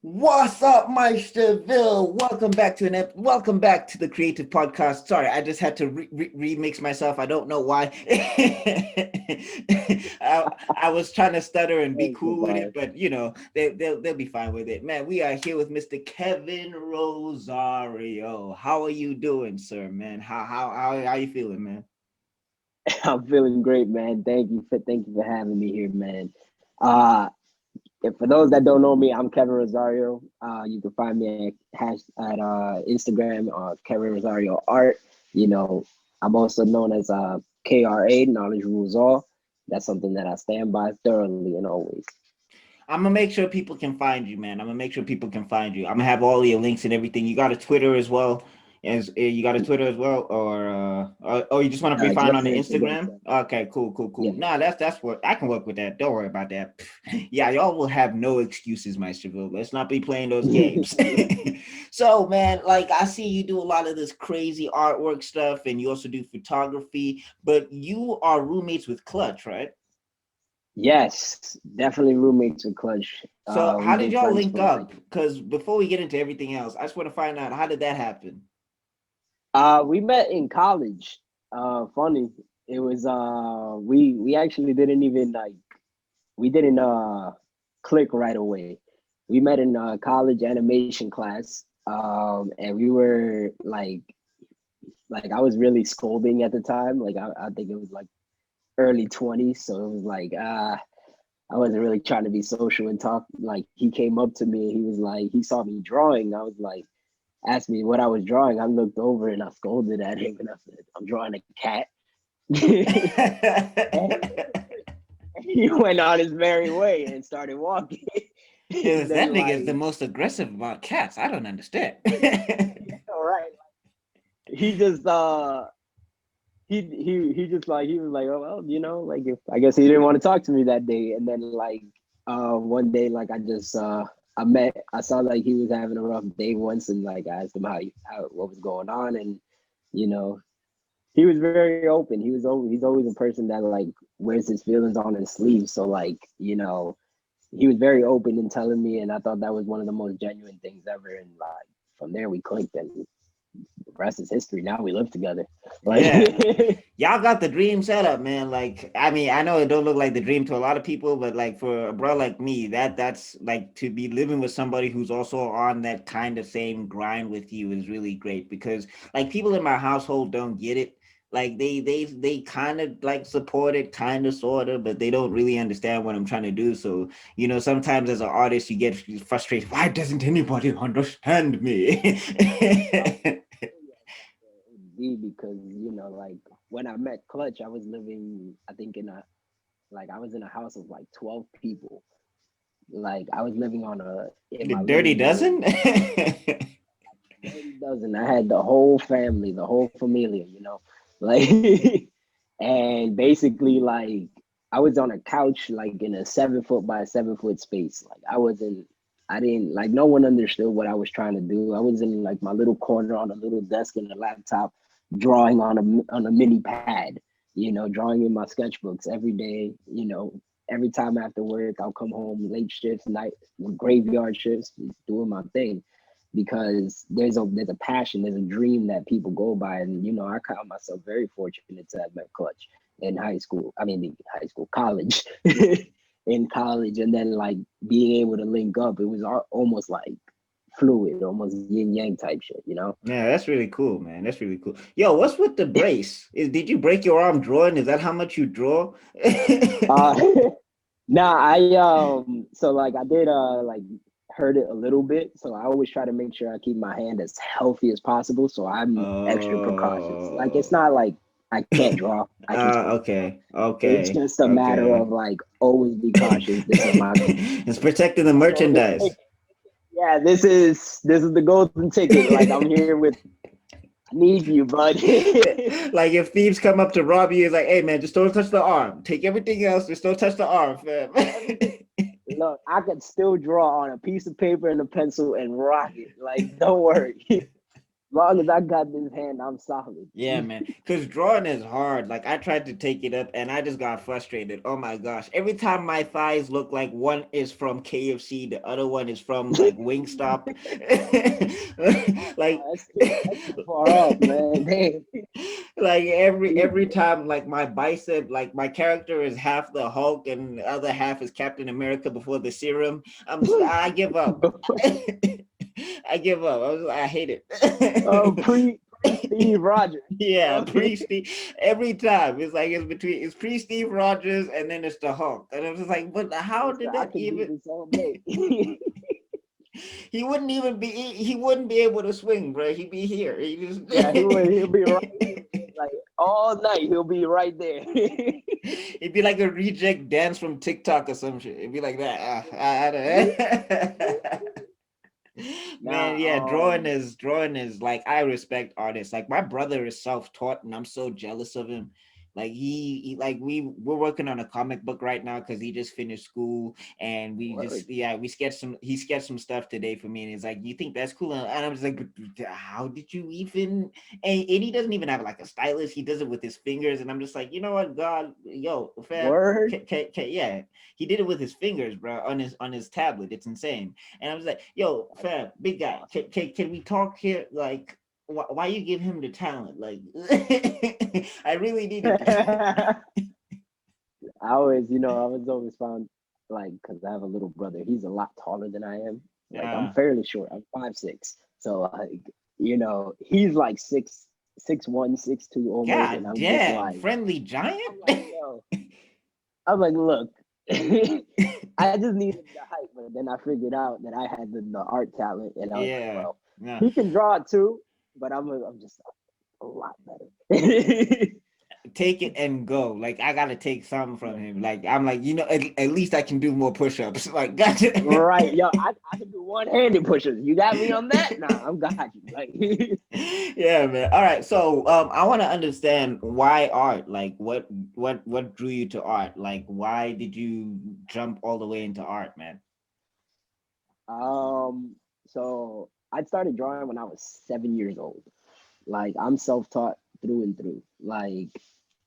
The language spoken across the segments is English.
What's up, Meisterville? Welcome back to the Creative Podcast. Sorry, I just had to remix myself. I don't know why. I was trying to stutter and be Thank you, cool with it, bud. but they'll be fine with it. Man, we are here with Mr. Kevin Rosario. How are you doing, sir? Man, how you feeling, man? I'm feeling great, man. Thank you for having me here, man. Uh and for those that don't know me, I'm Kevin Rosario. You can find me at Instagram, Kevin Rosario Art. You know, I'm also known as KRA, Knowledge Rules All. That's something that I stand by thoroughly and always. I'm gonna make sure people can find you, man. I'm gonna make sure people can find you. I'm gonna have all your links and everything. You got a Twitter as well, as you got a Twitter as well, or oh, you just want to be found Just on the Instagram, Instagram? sir. Okay, cool. Yeah. Nah, that's what I can work with that. Don't worry about that. Yeah, y'all will have no excuses, Meisterville. Let's not be playing those games. So, man, like I see you do a lot of this crazy artwork stuff, and you also do photography. But you are roommates with Clutch, right? Yes, definitely roommates with Clutch. So We've how did been y'all friends link for like up? Because before we get into everything else, I just want to find out, how did that happen? We met in college. Funny. It was we actually didn't even like we didn't click right away. We met in college animation class. And we were like I was really scolding at the time. Like I think it was like early 20s, so it was like I wasn't really trying to be social and talk. Like he came up to me and he was like he saw me drawing. I was like asked me what I was drawing. I looked over and I scolded at him and I said, I'm drawing a cat. And he went on his merry way and started walking. And Yes, that then nigga is the like, most aggressive about cats. I don't understand. all right, he just he just like he was like, oh well, like if I guess he didn't want to talk to me that day. And then like one day like I saw like he was having a rough day once, and like I asked him how what was going on. And you know he was very open. He's always a person that like wears his feelings on his sleeve. So like, he was very open in telling me, and I thought that was one of the most genuine things ever. And like from there we clicked, and the rest is history. Now we live together. Like Yeah. Y'all got the dream setup, man. Like, I mean, I know it don't look like the dream to a lot of people, but like for a bro like me, that's like to be living with somebody who's also on that kind of same grind with you is really great because like people in my household don't get it. Like they kind of like support it, kind of sort of, but they don't really understand what I'm trying to do. So, sometimes as an artist you get frustrated. Why doesn't anybody understand me? because like when I met Clutch, I was living, I think I was in a house of like 12 people. Like I was living on a in The my Dirty living room. Dozen? Dirty dozen. I had the whole family, the whole familia. Like and basically like I was on a couch like in a 7 foot by 7 foot space. Like I didn't like no one understood what I was trying to do. I was in like my little corner on a little desk and a laptop drawing on a mini pad, drawing in my sketchbooks every day, every time after work I'll come home late shifts, night graveyard shifts, doing my thing because there's a passion, there's a dream that people go by. And I count myself very fortunate to have met Clutch in high school. I mean, high school, college, in college, and then like being able to link up. It was almost like fluid, almost yin yang type shit. Yeah, that's really cool, man. That's really cool. Yo, what's with the brace? Did you break your arm drawing? Is that how much you draw? Uh, nah, so like I did like hurt it a little bit. So I always try to make sure I keep my hand as healthy as possible. So I'm extra precautious. Like it's Oh. not like I can't draw. I can still draw. Okay. It's Okay. just a matter Okay. of like always be cautious. This is my It's protecting the golden merchandise. ticket. Yeah, this is the golden ticket. Like I'm here with I need you, bud. Like if thieves come up to rob you, it's like, hey man, just don't touch the arm. Take everything else, just don't touch the arm, fam. Everything. Look, I could still draw on a piece of paper and a pencil and rock it. Like, don't worry. long as I got this hand, I'm solid. Yeah, man. Because drawing is hard. Like I tried to take it up and I just got frustrated. Oh my gosh. Every time my thighs look like one is from KFC, the other one is from like Wingstop. Like That's too far off, man. Damn. like every time like my bicep, like my character is half the Hulk and the other half is Captain America before the serum. I give up. I give up. I hate Oh, it. pre Steve Rogers. Yeah, You pre know? Steve. Every time it's like it's pre Steve Rogers and then it's the Hulk, and I was like, but how Mister, did I that can do even? this all day. He wouldn't be able to swing, bro. He'd be here. He just Yeah, he'll be right here, like all night. He'll be right there. it'd be like a reject dance from TikTok or some shit. It'd be like that. Man, Nah, yeah, drawing is like I respect artists. Like my brother is self-taught and I'm so jealous of him. Like he like we're working on a comic book right now because he just finished school and we word. just we sketched some he sketched some stuff today for me and he's like, you think that's cool? And I was like, how did you even and he doesn't even have like a stylus, he does it with his fingers, and I'm just like, you know what, God, yo, fam, Word. yeah, he did it with his fingers, bro, on his tablet. It's insane. And I was like, yo, fam, big guy, Awesome. can we talk here? Like, why you give him the talent? Like, I really needed it. I always, I was always found like because I have a little brother. He's a lot taller than I am. Like I'm Yeah. fairly short. I'm 5'6". So like, he's like 6'1", 6'2" almost, and God I'm just damn, like, friendly giant? I'm like, yo, I'm like, look, I just needed the height, but then I figured out that I had the art talent, and I was like, Yeah. well, Yeah. he can draw it too, but I'm just a lot better. Take it and go. Like I gotta take something from him. Like I'm like, at least I can do more push-ups. Like gotcha. Right, yo, I can do one-handed push-ups. You got me on that? Nah, I'm got you. Like, Yeah, man. All right. So I want to understand why art. Like what drew you to art? Like why did you jump all the way into art, man? um, so I started drawing when I was 7 years old. Like, I'm self-taught through and through. Like,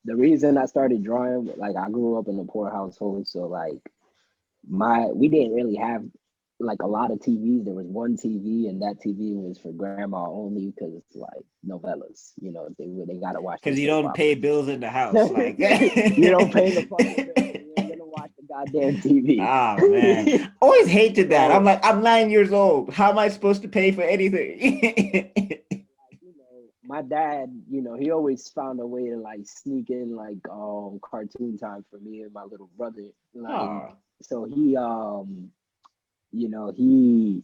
the reason I started drawing, like, I grew up in a poor household, so like we didn't really have like a lot of TVs. There was one TV, and that TV was for grandma only because like novellas, they gotta watch Because their you soap don't pay operas. bills in the house. Like You don't pay the fucking bills, so you ain't gonna watch the goddamn TV. oh man. Always hated that. I'm So like, I'm 9 years old. How am I supposed to pay for anything? my dad, he always found a way to like sneak in like cartoon time for me and my little brother. Like, Oh. so you know, he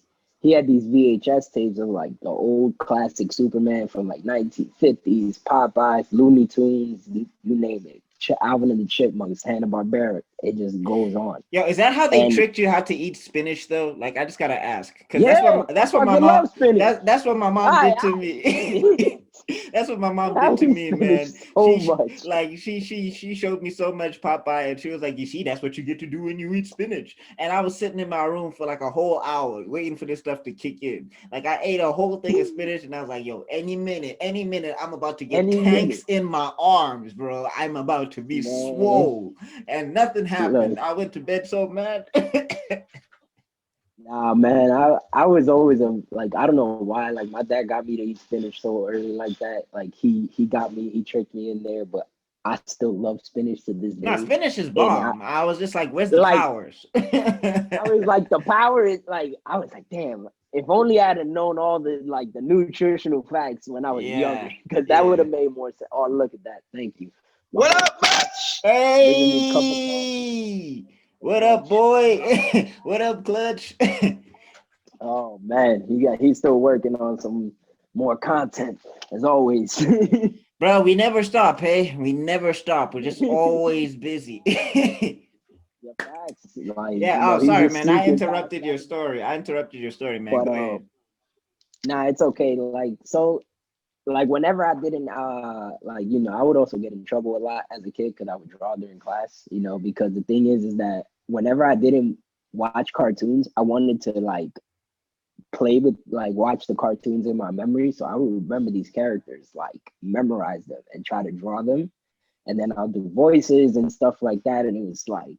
had these VHS tapes of like the old classic Superman from like 1950s, Popeyes, Looney Tunes, you name it. Alvin and the Chipmunks, Hanna Barbera. It just goes on. Yo, is that how they And tricked you how to eat spinach though? Like I just gotta ask. Cause yeah, I that's what my fucking mom love spinach. that's what my mom I did to me. eat That's what my mom I did to eat me, spinach man. so much. She showed me so much Popeye and she was like, you see, that's what you get to do when you eat spinach. And I was sitting in my room for like a whole hour waiting for this stuff to kick in. Like I ate a whole thing of spinach and I was like, yo, any minute, I'm about to get Any tanks minute, in my arms, bro. I'm about to be man. swole. And nothing happened. Look, I went to bed so mad. nah, man. I was always like, I don't know why. Like my dad got me to eat spinach so early like that. Like he got me, he tricked me in there. But I still love spinach to this Nah, day. spinach is And bomb. I was just like, where's the like powers? I was like, the power is like, I was like, damn. If only I'd have known all the like the nutritional facts when I was younger, Yeah, because that would yeah. have made more sense. Oh, look at that! Thank you, my What boy, up, Mitch? bringing me a cup of coffee. Hey, Hey, what up, Clutch. boy? What up, Clutch? Oh man, he's still working on some more content as always. Bro, we never stop, hey? We never stop. We're just always busy. Yeah, facts. Like, Yeah, oh, he's sorry, just man. I sneaking past interrupted that. your story. I interrupted your story, man. But Go ahead. nah, it's okay. Like, so like whenever I didn't like, I would also get in trouble a lot as a kid because I would draw during class, because the thing is that whenever I didn't watch cartoons, I wanted to like play with like watch the cartoons in my memory. So I would remember these characters, like memorize them and try to draw them. And then I'll do voices and stuff like that. And it was like,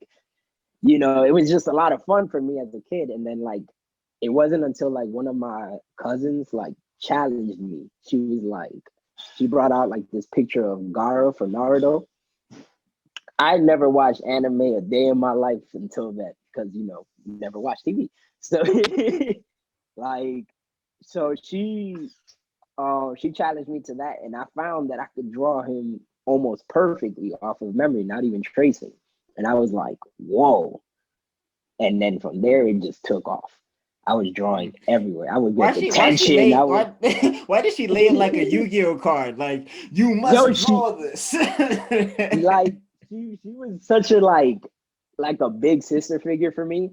it was just a lot of fun for me as a kid. And then like it wasn't until like one of my cousins like challenged me. She was like, she brought out like this picture of Gaara from Naruto. I never watched anime a day in my life until that, because never watched TV. So like, so she challenged me to that, and I found that I could draw him almost perfectly off of memory, not even tracing. And I was like, whoa. And then from there it just took off. I was drawing everywhere. I would get Why she detention. lay I would why why did she lay it like a Yu-Gi-Oh card? Like you yo, must she draw this. like she was such a like a big sister figure for me.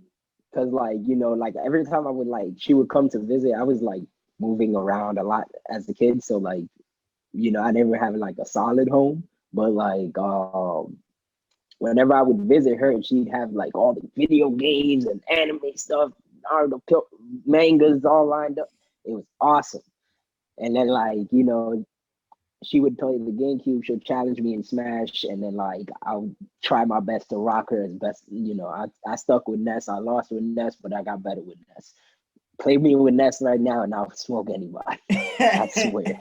Cause like, like every time I would like she would come to visit, I was like moving around a lot as a kid. So like, I never have like a solid home. But like whenever I would visit her, she'd have like all the video games and anime stuff, Naruto mangas all lined up. It was awesome. And then like, she would play the GameCube, she'll challenge me in Smash, and then like I would try my best to rock her as best. I stuck with Ness, I lost with Ness, but I got better with Ness. Play me with Ness right now, and I'll smoke anybody. I swear.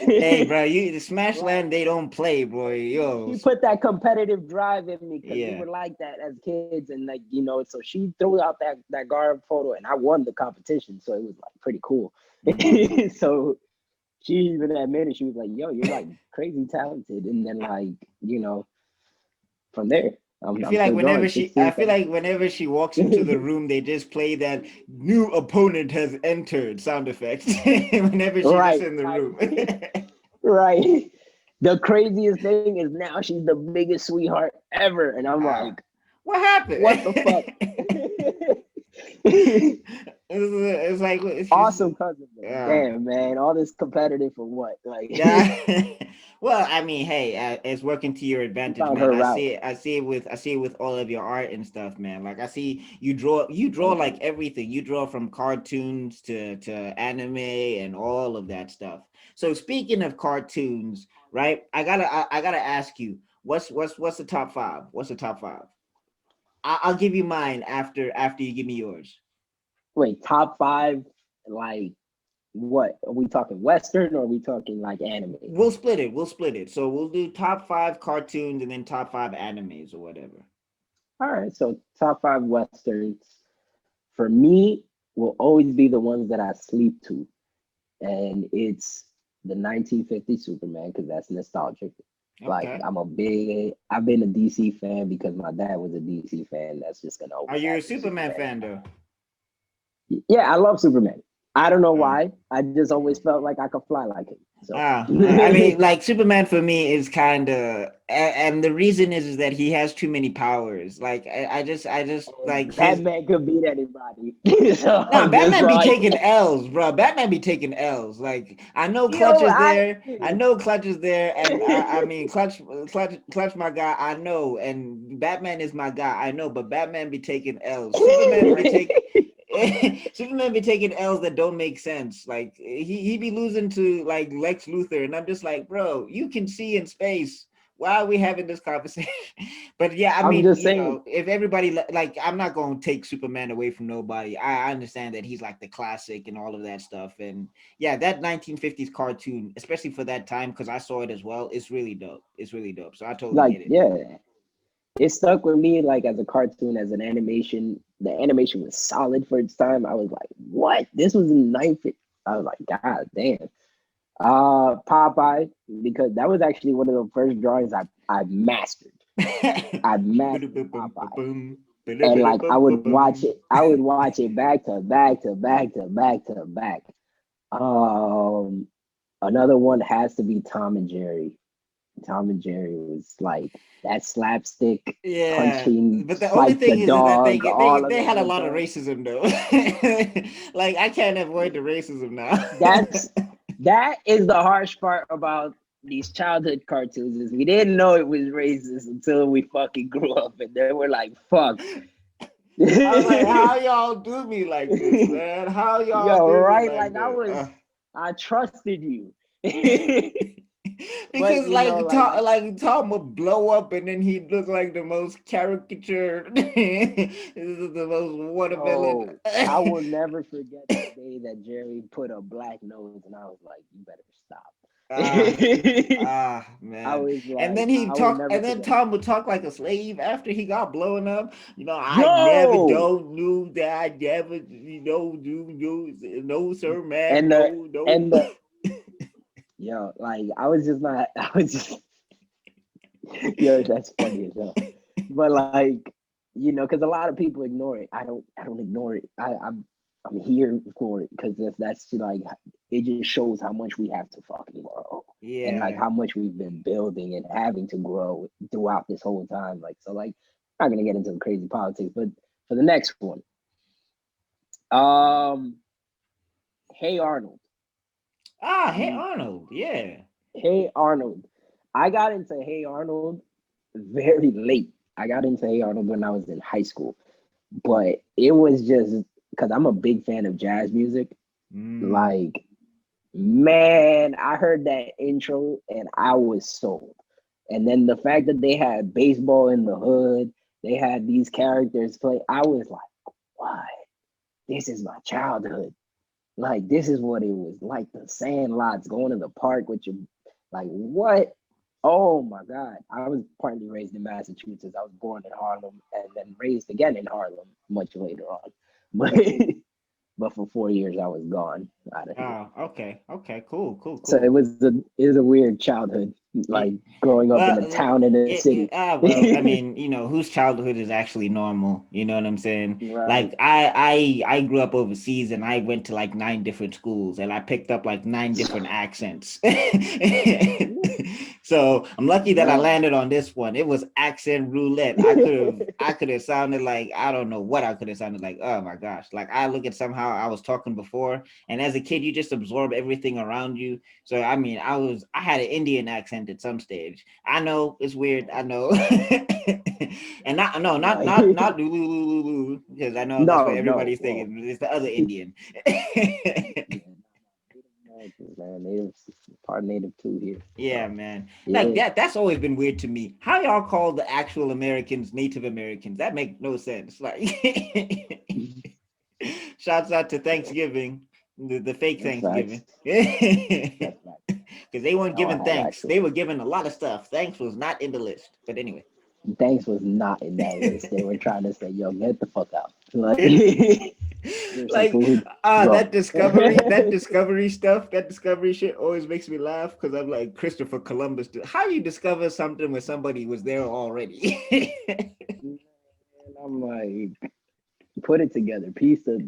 Hey, bro, you the Smash Like, Land they don't play, boy. Yo, she put that competitive drive in me because we yeah. were like that as kids, and like so she threw out that guard photo, and I won the competition, so it was like pretty cool. So she even admitted, she was like, "Yo, you're like crazy talented," and then like from there, I'm still drawing I 16, feel like whenever she walks into the 17. room, they just play that new opponent has entered sound effect whenever she's just Right, in the right, room. right. The craziest thing is now she's the biggest sweetheart ever, and I'm like, What happened? what the fuck? It's like it's just Awesome cousin, man. uh, Damn, man. All this competitive for what? Like, yeah. Well, I mean, hey, it's working to your she advantage, found man. her route. I see it with all of your art and stuff, man. Like I see you draw Thank like you. everything. You draw from cartoons to anime and all of that stuff. So speaking of cartoons, right? I gotta ask you, what's the top five? What's the top five? I'll give you mine after you give me yours. Wait, top five, like, what? Are we talking Western or are we talking like anime? We'll split it. We'll split it. So we'll do top five cartoons and then top five animes or whatever. All right, so top five Westerns for me will always be the ones that I sleep to. And it's the 1950 Superman because that's nostalgic. Like Okay. I've been a DC fan because my dad was a DC fan. That's just gonna Are always you a happen. Superman Superman. fan though? Yeah, I love Superman. I don't know Uh, why. I just always felt like I could fly like him. So I mean, like Superman for me is kind of, and the reason is that he has too many powers. Like I just like his. Batman could beat anybody. So Nah, I'm just Batman be like, taking L's, bro. Batman be taking L's. Like I know Clutch yo, is there. I know Clutch is there, and I mean Clutch, my guy. I know, and Batman is my guy. I know, but Batman be taking L's. Superman be taking. Superman be taking L's that don't make sense. Like he be losing to like Lex Luthor, and I'm just like, bro, you can see in space. Why are we having this conversation? But yeah, I I'm mean, just saying, if everybody like, I'm not going to take Superman away from nobody. I understand that he's like the classic and all of that stuff, and yeah, that 1950s cartoon, especially for that time, because I saw it as well. It's really dope. It's really dope. So I totally like, get it. yeah, it stuck with me like as a cartoon, as an animation. The animation was solid for its time. I was like, what? This was in 950. I was like, God damn. Popeye, because that was actually one of the first drawings I mastered. I mastered Popeye. And like I would watch it back to back to back to back to back. Um Another one has to be Tom and Jerry. Tom and Jerry was like that slapstick Yeah, punching but the only Spike the thing is that dog, all of they them had a with lot of the racism though. Like I can't avoid the racism now. that's that is the harsh part about these childhood cartoons is we didn't know it was racist until we fucking grew up and then we're like, fuck. I was like, how y'all do me like this, man? How y'all Yo, do me right? like Like this? I trusted you. But Because like Tom would blow up and then he'd look like the most caricatured, this is the most watermelon. Oh, I will never forget the day that Jerry put a black nose, and I was like, "You better stop." Ah, man. And then I he'd will talk, never and then forget it. Tom would talk like a slave after he got blown up. I never Yo, don't knew that I never, do, no, sir, ma'am, and the no, no. and the yo, like I was just not. I was just yo, that's funny as hell. But like, because a lot of people ignore it. I don't ignore it. I'm here for it because that's like it just shows how much we have to fucking grow and like Yeah. how much we've been building and having to grow throughout this whole time. Like so, like I'm not gonna get into the crazy politics, but for the next one, um, Hey Arnold, Hey um, Arnold. Yeah. Hey Arnold. I got into Hey Arnold very late. I got into Hey Arnold when I was in high school, but it was just because I'm a big fan of jazz music. Mm. Like, man, I heard that intro and I was sold. And then the fact that they had baseball in the hood, they had these characters play, I was like, what? This is my childhood. Like, this is what it was like the sandlots going to the park with your, like, what? Oh my God. I was partly raised in Massachusetts. I was born in Harlem and then raised again in Harlem much later on. But, but for 4 years, I was gone out of here. Oh, okay. Okay. Cool. Cool. So Cool. it was a weird childhood, Yeah. like growing up in Well, a town in a city. well, I mean, whose childhood is actually normal? You know what I'm saying? Right. Like I grew up overseas and I went to like 9 different schools and I picked up like 9 different accents. So I'm lucky that I Man. landed on this one. It was accent roulette. I could have sounded like I don't know what I could have sounded like. Oh my gosh! Like I look at somehow I was talking before, and as a kid, you just absorb everything around you. So I mean, I had an Indian accent at some stage. I know it's weird. I know, and not no not not Right. not Lulu because I know that's what No, no. everybody's Well, thinking. It's the other Indian. yeah, Native Americans, man. Native part native too here. Yeah, So man. Like yeah. that's always been weird to me. How y'all call the actual Americans Native Americans? That makes no sense. Like shouts out to Thanksgiving, the fake That's facts. Thanksgiving. Because That's facts. they weren't Y'all given have thanks. actual They were given a lot of stuff. Thanks was not in the list. But anyway. thanks was not in that list. They were trying to say, yo, get the fuck out. Like here's some Like food. Go. that discovery stuff, that discovery shit always makes me laugh because I'm like Christopher Columbus. How you discover something when somebody was there already? And I'm like, put it together, piece the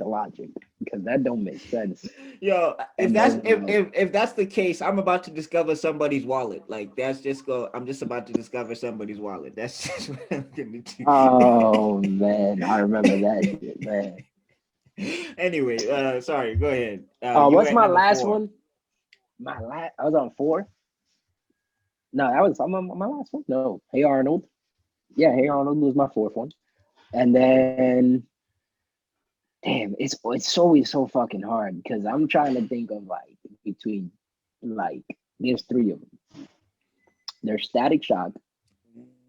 logic, because that don't make sense. Yo, And then like, if that's the case, I'm about to discover somebody's wallet. Like that's just go. I'm just about to discover somebody's wallet. That's just what I'm gonna oh do. man, I remember that shit, man. Anyway, sorry. Go ahead. You were What's at my number last four. one? I was on four. No, that was my last one. No, Hey Arnold. Yeah, Hey Arnold was my fourth one. And then, damn, it's always so fucking hard because I'm trying to think of like between like there's three of them. There's Static Shock,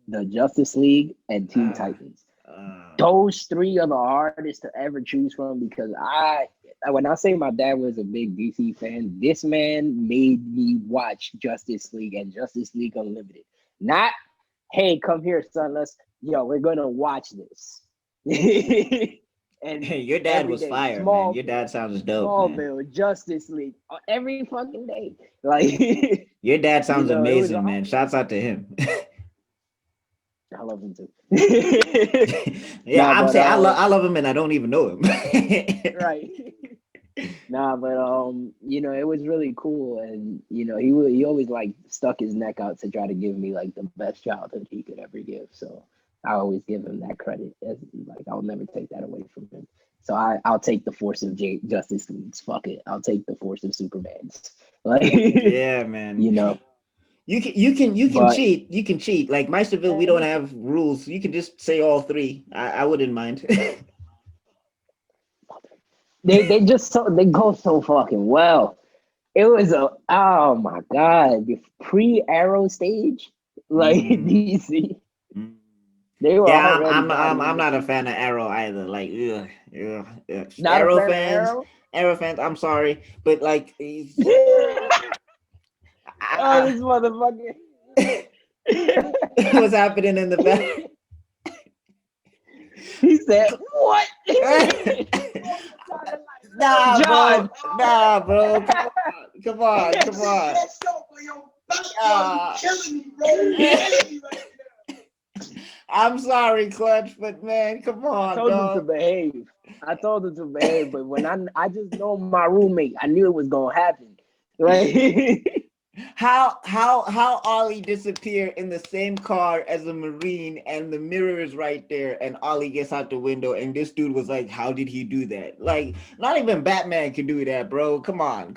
the Justice League, and Teen Ah, Titans. uh, Those three are the hardest to ever choose from because when I say my dad was a big DC fan, this man made me watch Justice League and Justice League Unlimited. Not, hey, come here, son, we're gonna watch this. And your dad every was day, fire, man. Your dad sounds dope, man. Smallville, Justice League, every fucking day. Like, Your dad sounds it was a amazing, hard man. one. Shouts out to him. I love him too. Yeah, nah, I'm but saying I love him and I don't even know him. right. Nah, but it was really cool, and he always like stuck his neck out to try to give me like the best childhood he could ever give. So I always give him that credit. As, like I'll never take that away from him. So I'll take the force of Justice League's. Fuck it, I'll take the force of Superman's. Like Yeah, man. you know, you can But cheat. You can cheat. Like Meisterville, we don't have rules. You can just say all three. I wouldn't mind. they just they go so fucking well. It was a oh my god, the pre-Arrow stage, like Mm, DC, mm. they were Yeah, already I'm bodying the not a shit. fan of Arrow either. Like, ugh, ugh, ugh. Not a fan of Arrow. Arrow fans. I'm sorry, but like, Oh, I, this motherfucker. what's happening in the back? He said, "What?" Nah, John. bro. Nah, bro. Come on. Come on. Ah. I'm sorry, Clutch, but man, come I on, told him to dog. behave. I told him to behave, but when I just know my roommate, I knew it was gonna happen. Like How Ollie disappear in the same car as a Marine and the mirror is right there and Ollie gets out the window and this dude was like, how did he do that? Like, not even Batman can do that, bro. Come on.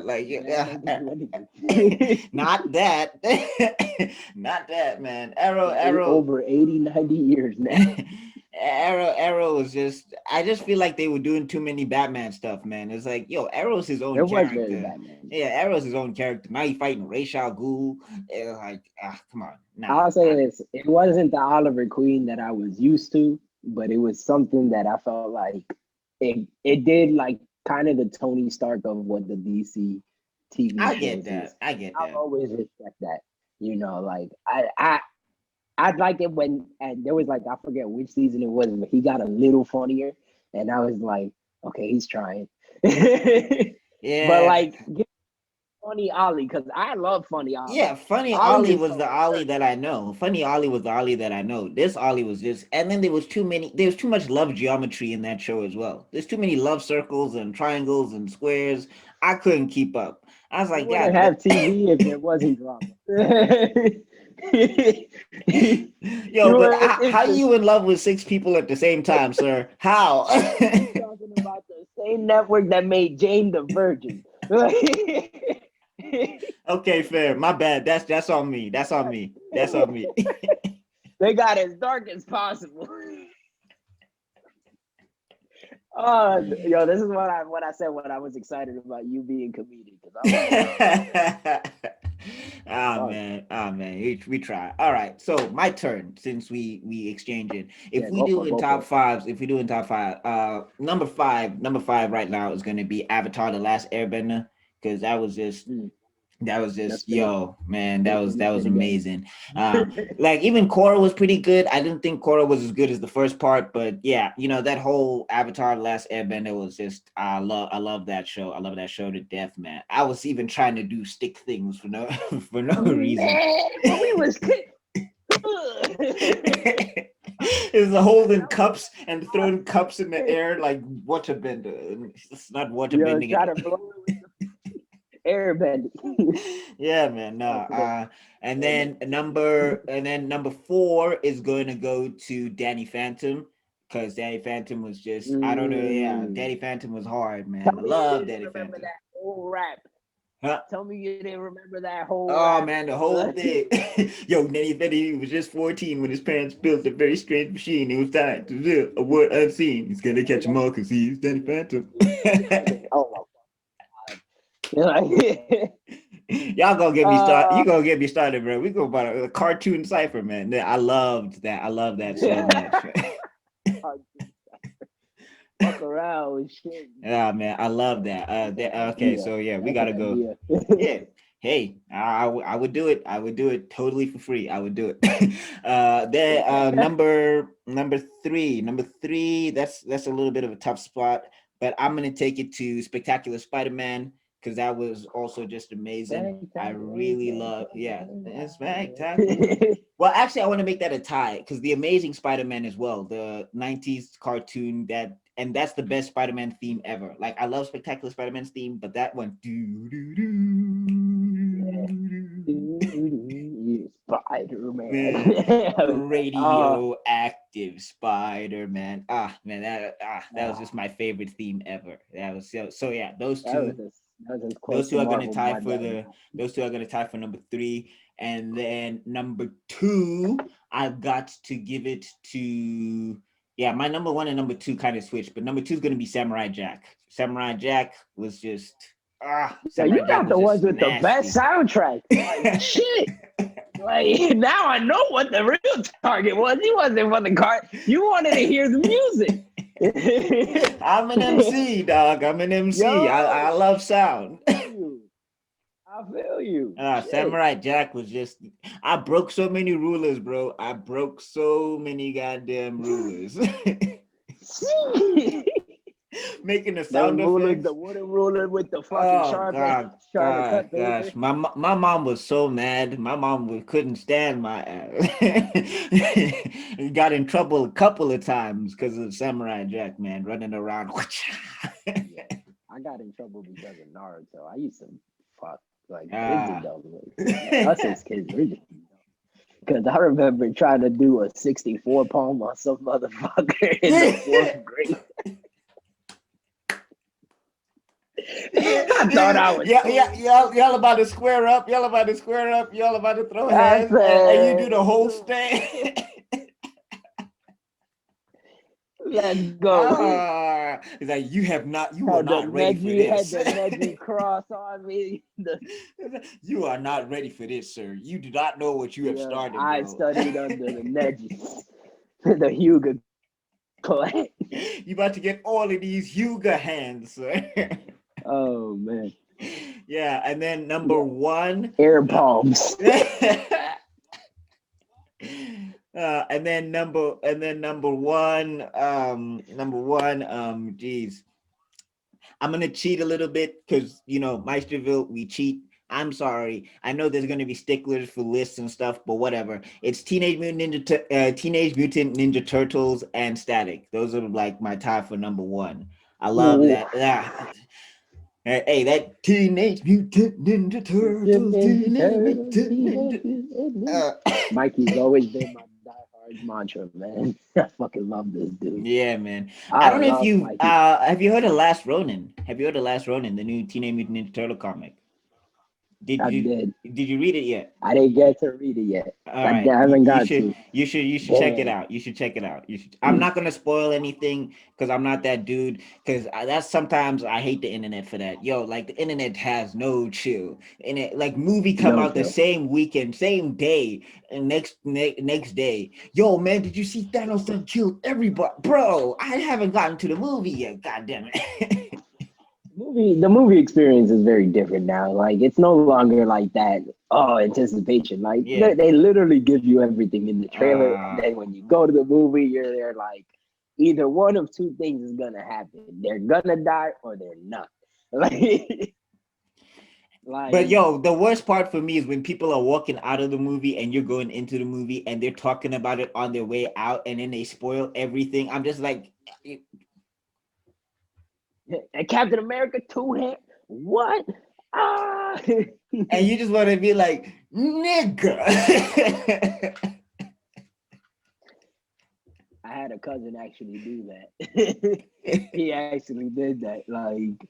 Like, yeah, Batman can do anything. not that, not that, man. Over 80, 90 years now. Arrow was just. I just feel like they were doing too many Batman stuff, man. It's like, yo, Arrow's his own It was very character. Batman. Yeah, Arrow's his own character. Now he fighting Ra's al Ghul. Like, come on, nah. I'll say this: it wasn't the Oliver Queen that I was used to, but it was something that I felt like it did like kind of the Tony Stark of what the DC TV I get shows is. that. I get I'll that. always respect that. Like I'd like it when and there was like I forget which season it was, but he got a little funnier, and I was like, okay, he's trying. But Yeah, like, get funny Ollie because I love funny Ollie. yeah. Funny Ollie Ollie is was the so Ollie hilarious. that I know. Funny Ollie was the Ollie that I know. This Ollie was just, and then there was too many. There was too much love geometry in that show as well. There's too many love circles and triangles and squares. I couldn't keep up. I was You like, wouldn't God, have TV if there wasn't drama. yo, but It's how the you in love with six people at the same time, sir? How? you talking about the same network that made Jane the Virgin. Okay, fair. My bad. That's on me. That's on me. That's on me. They got as dark as possible. Yo, this is what I said when I was excited about you being comedic because I was like, Ah fuck, man, ah man, we try. All right, so my turn since we exchange it. yeah, go for it, go for it. If we do in top five, number five right now is gonna be Avatar: The Last Airbender because Mm, that was that's just fair. yo man, Watching that this was shit again. amazing. Like even Korra was pretty good. I didn't think Korra was as good as the first part, but yeah, that whole Avatar: The Last Airbender was just I love that show. I love that show to death, man. I was even trying to do stick things for no for no reason. Man, when we was kids, It's holding that was cups and throwing cups in the air like water bender. It's not water yo bending try at to blow it with the airbending. yeah, man. No. Fuck with And then number four is going to go to Danny Phantom because Danny Phantom was just I don't know. Yeah, Mm. Danny Phantom was hard, man. Tell I me you love didn't Danny remember Phantom. that whole rap. Huh? Tell me you didn't remember that whole Oh rap. man, the whole thing. Yo, Danny Phantom was just 14 when his parents built a very strange machine. It was time to do a word unseen. He's gonna catch him all because he's Danny Phantom. Oh my god. Y'all gonna get me started. uh, You gonna get me started, bro. We go about a cartoon cipher, man. I loved that. I love that so much. fuck around with shit. Yeah, man. I love Oh, that. that's an Okay, idea. so yeah, we That's an gotta go. idea. Yeah. Hey, I would do it. I would do it totally for free. I would do it. Then number three. That's a little bit of a tough spot, but I'm gonna take it to Spectacular Spider-Man because that was also just amazing. I Spectacular, really love, yeah, it's spectacular. spectacular. Well, actually, I want to make that a tie because the Amazing Spider-Man as well, the '90s cartoon and that's the best Spider-Man theme ever. Like I love Spectacular Spider-Man's theme, but that one, Yeah. Spider man, Man. uh, radioactive Spider-Man. Ah, man, that was just my favorite theme ever. That was so yeah. Those that was two, That's as close Those to two are gonna Marvel tie Mod for that we the. got. Those two are gonna tie for number three, and then number two, I've got to give it to. Yeah, my number one and number two kind of switched, but number two is gonna be Samurai Jack. Samurai Jack was just Yo, you Samurai Jack got was the just ones with the best nasty. soundtrack. Like shit. Like now I know what the real target was. He wasn't for the card. You wanted to hear the music. I'm an MC, dog. I'm an MC. I Yo, love I sound. feel you. I feel you. Shit. Samurai Jack was just. I broke so many rulers, bro. I broke so many goddamn rulers. Making the Those sound rulers, the effects. wooden ruler with the fucking Oh sharp edge God, trying to cut gosh. paper. My mom was so mad. My mom couldn't stand my ass. Got in trouble a couple of times because of Samurai Jack, man, running around. Yeah, I got in trouble because of Naruto. I used to fuck like kids are Ah. dumb. Like us as kids, we're just because I remember trying to do a 64 poem on some motherfucker in the fourth grade. I thought I was cool. Y'all about to square up. Y'all about to square up. Y'all about to throw I hands, and you do said, the whole stand. let's go. It's like you are not ready for Had this. the Neji cross on me. You are not ready for this, sir. You do not know what you have Yeah, started, I bro. studied under the Neji, the Hyuga clan. You about to get all of these Hyuga hands, sir. Oh man. Yeah, and then number Yeah. one. Air palms. And then geez, I'm gonna cheat a little bit because Meisterville, we cheat. I'm sorry. I know there's gonna be sticklers for lists and stuff, but whatever. It's Teenage Mutant Ninja Turtles and Static. Those are like my tie for number one. I love Ooh. that. Hey, that Teenage Mutant Ninja Turtles, Mikey's always been my diehard mantra, man. I fucking love this dude. Yeah, man. I I don't know if love you Mikey. have you heard of Last Ronin? Have you heard of Last Ronin, the new Teenage Mutant Ninja Turtle comic? Did I you did. did you read it yet? I didn't get to read it yet. All I right, haven't got to. you should check it Damn. out. You should check it out. I'm not gonna spoil anything because I'm not that dude. Because that's sometimes I hate the internet for that. Yo, like the internet has no chill. And it like movie come No out the chill. same weekend, same day, and next day. Yo, man, did you see Thanos done killed everybody, bro? I haven't gotten to the movie yet. God damn it. The movie experience is very different now. Like it's no longer like that. Oh, anticipation. Like Yeah. they literally give you everything in the trailer, and Uh, then when you go to the movie, you're there like either one of two things is gonna happen. They're gonna die or they're not. Like, But like yo, the worst part for me is when people are walking out of the movie and you're going into the movie and they're talking about it on their way out and then they spoil everything. I'm just like, Captain America two hand. What? Ah. and you just want to be like, nigga. I had a cousin actually do that. He actually did that. Like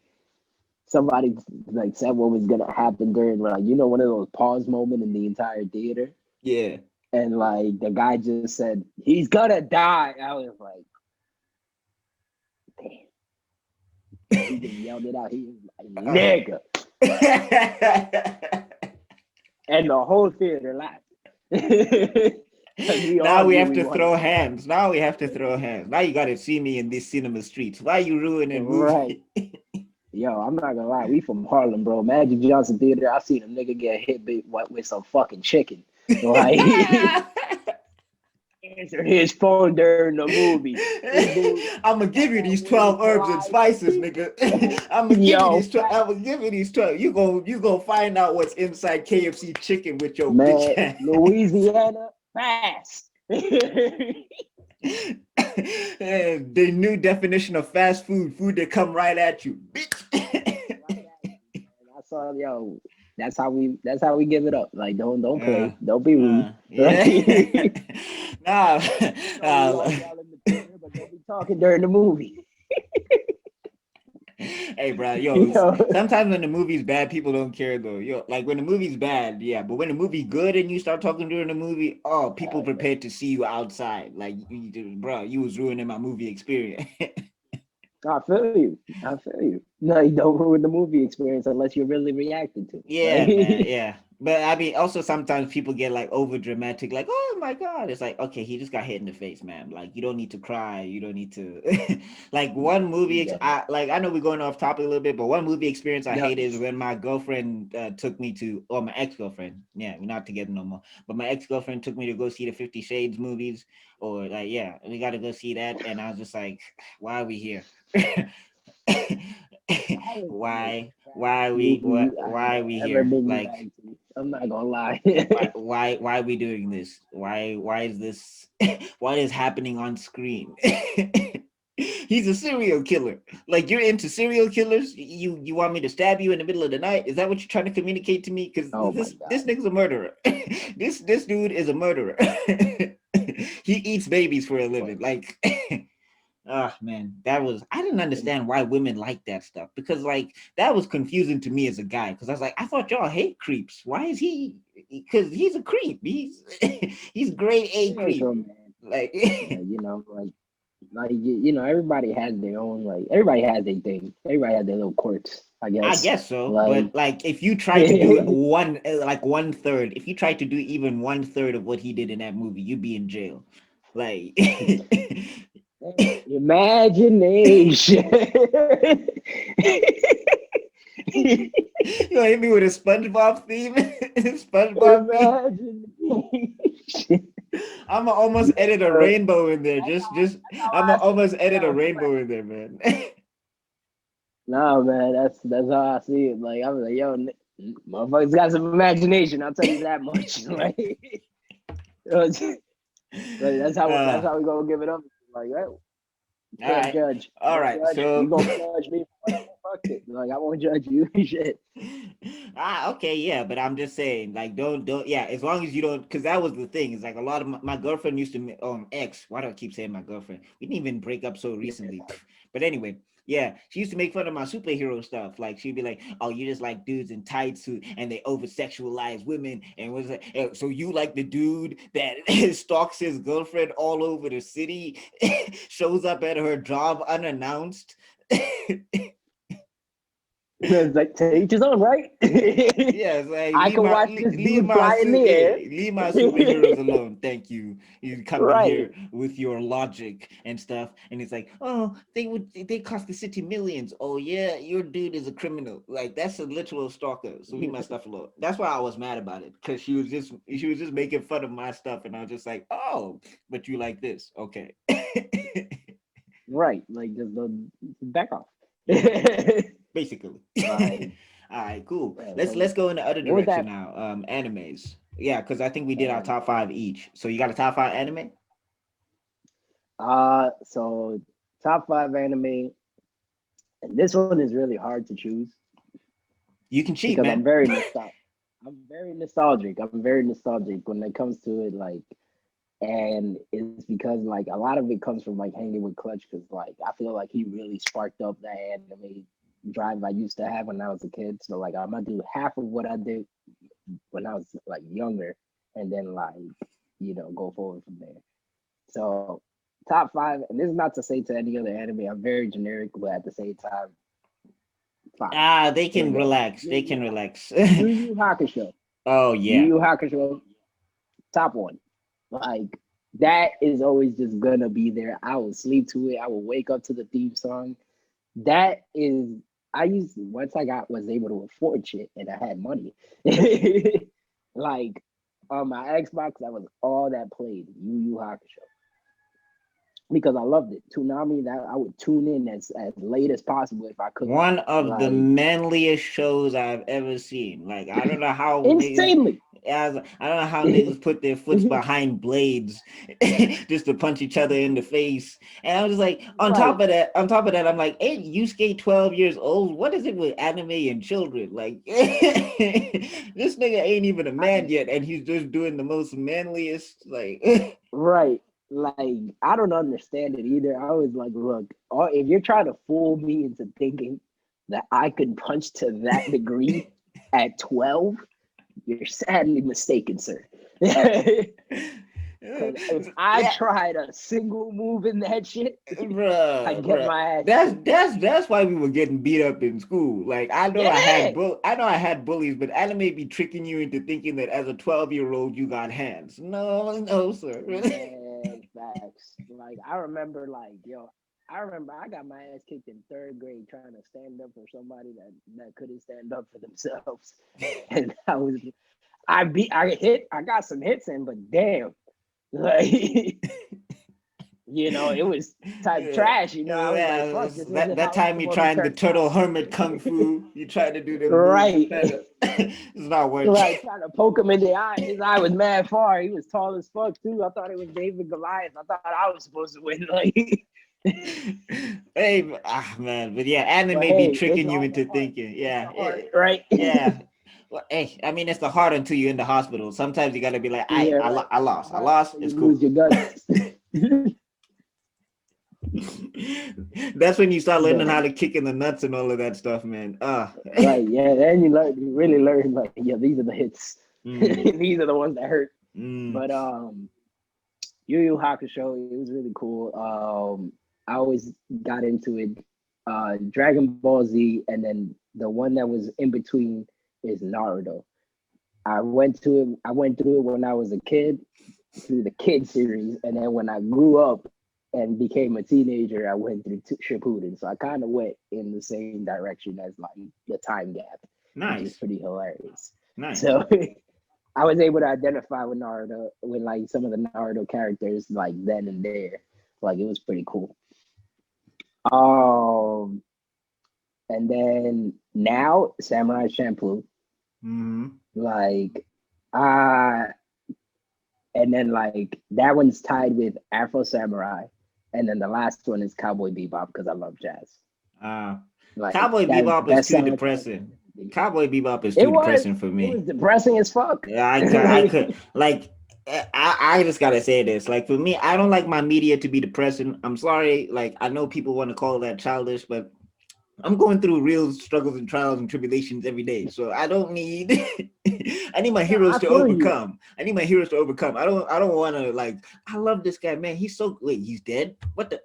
somebody like said what was gonna happen during like one of those pause moment in the entire theater, Yeah. and like the guy just said he's gonna die. I was like, damn. He just yelled it out. He was like, nigga, and the whole theater laughed. Because we Now all we knew have we to wanted throw to die. hands. Now we have to throw hands. Now you got to see me in these cinema streets. Why you ruining Right. movie? Yo, I'm not gonna lie, we from Harlem, bro. Magic Johnson Theater, I seen a nigga get hit with some fucking chicken. Like answer his phone during the movie. I'm gonna give you these Wings 12 herbs and fly. spices, nigga. I'm gonna give you Yo, these 12. I'm gonna give you these 12. You go find out what's inside KFC chicken with your bitch man, ass. Louisiana fast. The new definition of fast food that come right at you, bitch. Right at you, man. I saw that's how we give it up. Like don't play. Don't be rude. Yeah. Like, Nah, I know we all yell in the theater, but don't be talking during the movie. Hey, bro, You yo, know, sometimes when the movie's bad, people don't care though. Yo, like when the movie's bad, yeah, but when the movie good and you start talking during the movie, oh, people prepared to see you outside. Like, bro, you was ruining my movie experience. I feel you. I feel you. No, you don't ruin the movie experience unless you're really reacting to it. Yeah, man. Like, Yeah. But I mean, also sometimes people get like over dramatic, like, oh my God. It's like, okay, he just got hit in the face, man. Like, you don't need to cry. You don't need to like one movie. yeah, I know we're going off topic a little bit, but one movie experience I no, hate is when my girlfriend took me to, or my ex-girlfriend. Yeah, we're not together no more. But my ex-girlfriend took me to go see the 50 Shades movies, or like, yeah, we got to go see that. And I was just like, why are we here? I was like, why we movie I why have are we ever here? been Like dragged to. I'm not gonna lie. why are we doing this? Why is this what is happening on screen? He's a serial killer. Like you're into serial killers? You want me to stab you in the middle of the night? Is that what you're trying to communicate to me? Because Oh my this god. nigga's a murderer. This dude is a murderer. He eats babies for a But living. Like oh man, that was I didn't understand why women like that stuff because like that was confusing to me as a guy because I was like I thought y'all hate creeps. Why is he? Because he's a creep. He's he's grade A yeah, creep. so man, Like like everybody has their own everybody has their thing. Everybody has their little quirks, I I guess. guess so, Like but like if you try to do one like one third, if you try to do even one third of what he did in that movie, you'd be in jail. Like imagination. you hit me with a SpongeBob theme, SpongeBob theme. Imagination. I'ma almost edit a Uh, rainbow in there. Just that's how I'ma I see almost it. edit a rainbow in there, man. Nah, man, that's how I see it. Like I'm like, yo, motherfuckers got some imagination. I'll tell you that much. Like, that's uh, how we gonna give it up. Like, right, you all can't right, judge. all Don't right. judge. You So, gonna judge me for whatever? Fuck it. Like I won't judge you. Shit. okay, yeah, but I'm just saying, like, don't, yeah, as long as you don't, because that was the thing. It's like a lot of my girlfriend used to, ex. Why do I keep saying my girlfriend? We didn't even break up so recently, but anyway. Yeah, she used to make fun of my superhero stuff. Like she'd be like, "Oh, you just like dudes in tights who and they over sexualize women." And was like, "So you like the dude that stalks his girlfriend all over the city, shows up at her job unannounced?" It's like to each his own, right? Yes, like I can watch this dude fly in the air. leave my superheroes alone. Thank you. You come in Right. here with your logic and stuff, and it's like, oh, they cost the city millions. Oh yeah, your dude is a criminal. Like that's a literal stalker. So leave my stuff alone. That's why I was mad about it because she was just making fun of my stuff, and I was just like, oh, but you like this, okay? Right. Like just the back off. Yeah, basically. Like, All right, cool. yeah, Let's go in the other what was direction that? now. Animes. Yeah, because I think we did our Anime. top five each. So you got a top five anime? So top five anime, and this one is really hard to choose You can cheat, because I'm man. very nostalgic. I'm very nostalgic. I'm very nostalgic when it comes to it. Like, and it's because like a lot of it comes from like hanging with Clutch because like I feel like he really sparked up that anime drive I used to have when I was a kid. So like I'm gonna do half of what I did when I was like younger, and then like go forward from there. So top five, and this is not to say to any other anime. I'm very generic, but at the same time, five. Ah, they We're can good. relax. Yu They Yu can relax. Yu Yu Hakusho. Oh Yu yeah. Yu Hakusho, top one. Like that is always just gonna be there. I will sleep to it. I will wake up to the theme song. That is, I used once I got was able to afford shit and I had money. Like on my Xbox, that was all that played. Yu Yu Hakusho because I loved it. Toonami, that I would tune in as late as possible if I could. One of the Like manliest shows I've ever seen. Like I don't know how niggas insanely. as I don't know how niggas put their foots behind blades just to punch each other in the face. And I was just like, Right. on top of that, I'm like, hey, you skate 12 years old. What is it with anime and children? Like this nigga ain't even a I man just yet, and he's just doing the most manliest like right. Like I don't understand it either. I was like, look, if you're trying to fool me into thinking that I could punch to that degree at 12, you're sadly mistaken, sir. Because if I Yeah, tried a single move in that shit, I bruh, get bruh. my ass That's beat. that's that's why we were getting beat up in school. Like Yeah. I know I had bullies, but anime be tricking you into thinking that as a 12-year-old you got hands. No, no, sir. Man, facts. Like I remember, like yo, I remember I got my ass kicked in third grade trying to stand up for somebody that couldn't stand up for themselves, and I got some hits in, but damn, like it was type Yeah, trash. I was like, yeah. fuck, this That isn't that how it's time you supposed to trying the turn turtle out. hermit kung fu, you try to do them moves. Right. It's not working. Right, trying to poke him in the eye. His eye was mad far. He was tall as fuck too. I thought it was David Goliath. I thought I was supposed to win. Like, Hey, man, but yeah, but anime be hey, it's tricking you all the into heart. thinking. It's Yeah, the heart, right? yeah. Well, hey, I mean, it's the heart until you're in the hospital. Sometimes you gotta be like, Yeah, right. I It's the lost, I heart lost. until It's you cool. lose your guts. That's when you start learning But how to kick in the nuts and all of that stuff, man. right, yeah. Then you really learn like, yeah, these are the hits. Mm, These are the ones that hurt. mm, But Yu Yu Hakusho, it was really cool. I always got into it. Dragon Ball Z, and then the one that was in between is Naruto. I went through it when I was a kid, through the kid series, and then when I grew up and became a teenager, I went through Shippuden. So I kind of went in the same direction as like the time gap, which is nice, pretty hilarious. nice. So I was able to identify with Naruto, with like some of the Naruto characters, like then and there. Like it was pretty cool. Um, and then now Samurai Champloo, Hmm. like uh and then like that one's tied with Afro Samurai, and then the last one is Cowboy Bebop because I love jazz. Uh, Like Cowboy that is the Bebop is best too soundtrack in depressing. everything. Cowboy Bebop is It too was depressing for it was me. depressing as fuck. Yeah, I Right, could like I just gotta say this. Like for me, I don't like my media to be depressing. I'm sorry. Like I know people want to call that childish, but I'm going through real struggles and trials and tribulations every day. So I don't need I need my no, heroes I to feel you. overcome. I need my heroes to overcome. I don't want to like I love this guy, man. He's so wait, he's dead? What the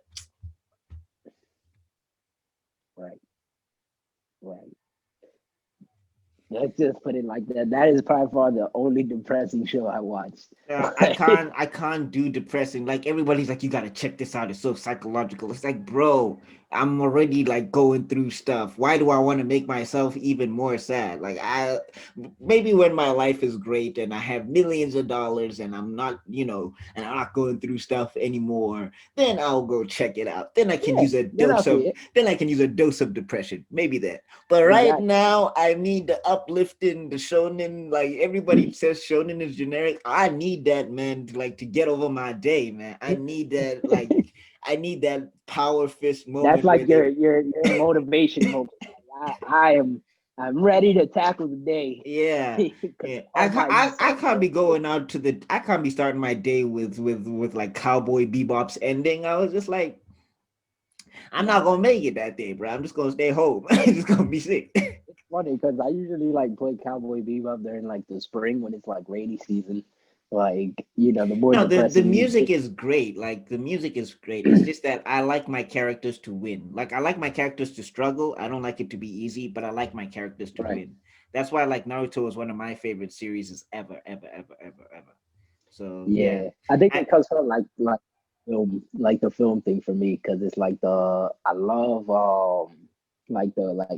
Right, right. Let's just put it like that. That is by far the only depressing show I watched. I can't do depressing. Like everybody's like, you gotta check this out. It's so psychological. It's like, bro, I'm already like going through stuff. Why do I want to make myself even more sad? Like I maybe when my life is great and I have millions of dollars and I'm not, and I'm not going through stuff anymore, then I'll go check it out. Yeah, then I'll see it. Then I can use a dose of depression. Maybe that. But right Exactly. now, I need the uplifting, the shonen. Like everybody says, shonen is generic. I need that, man, to get over my day, man. I need that, I need that power fist That's moment where like they, your motivation moment. I'm ready to tackle the day yeah, because yeah. all by I yourself, can't bro. be going out to the. I can't be starting my day with like Cowboy Bebop's ending. I was just like, I'm not Nah, gonna make it that day, bro. I'm just gonna stay home. I'm just gonna be sick. it's funny because I usually like play Cowboy Bebop during like the spring when it's like rainy season, like the more No, the depressing music music. is great. Like the music is great. It's just that I like my characters to win. Like I like my characters to struggle. I don't like it to be easy, but I like my characters to Right. win. That's why like Naruto is one of my favorite series ever, ever, ever, ever, ever. So yeah, Yeah, I think I it comes from like film, like the film thing for me, because it's like I love like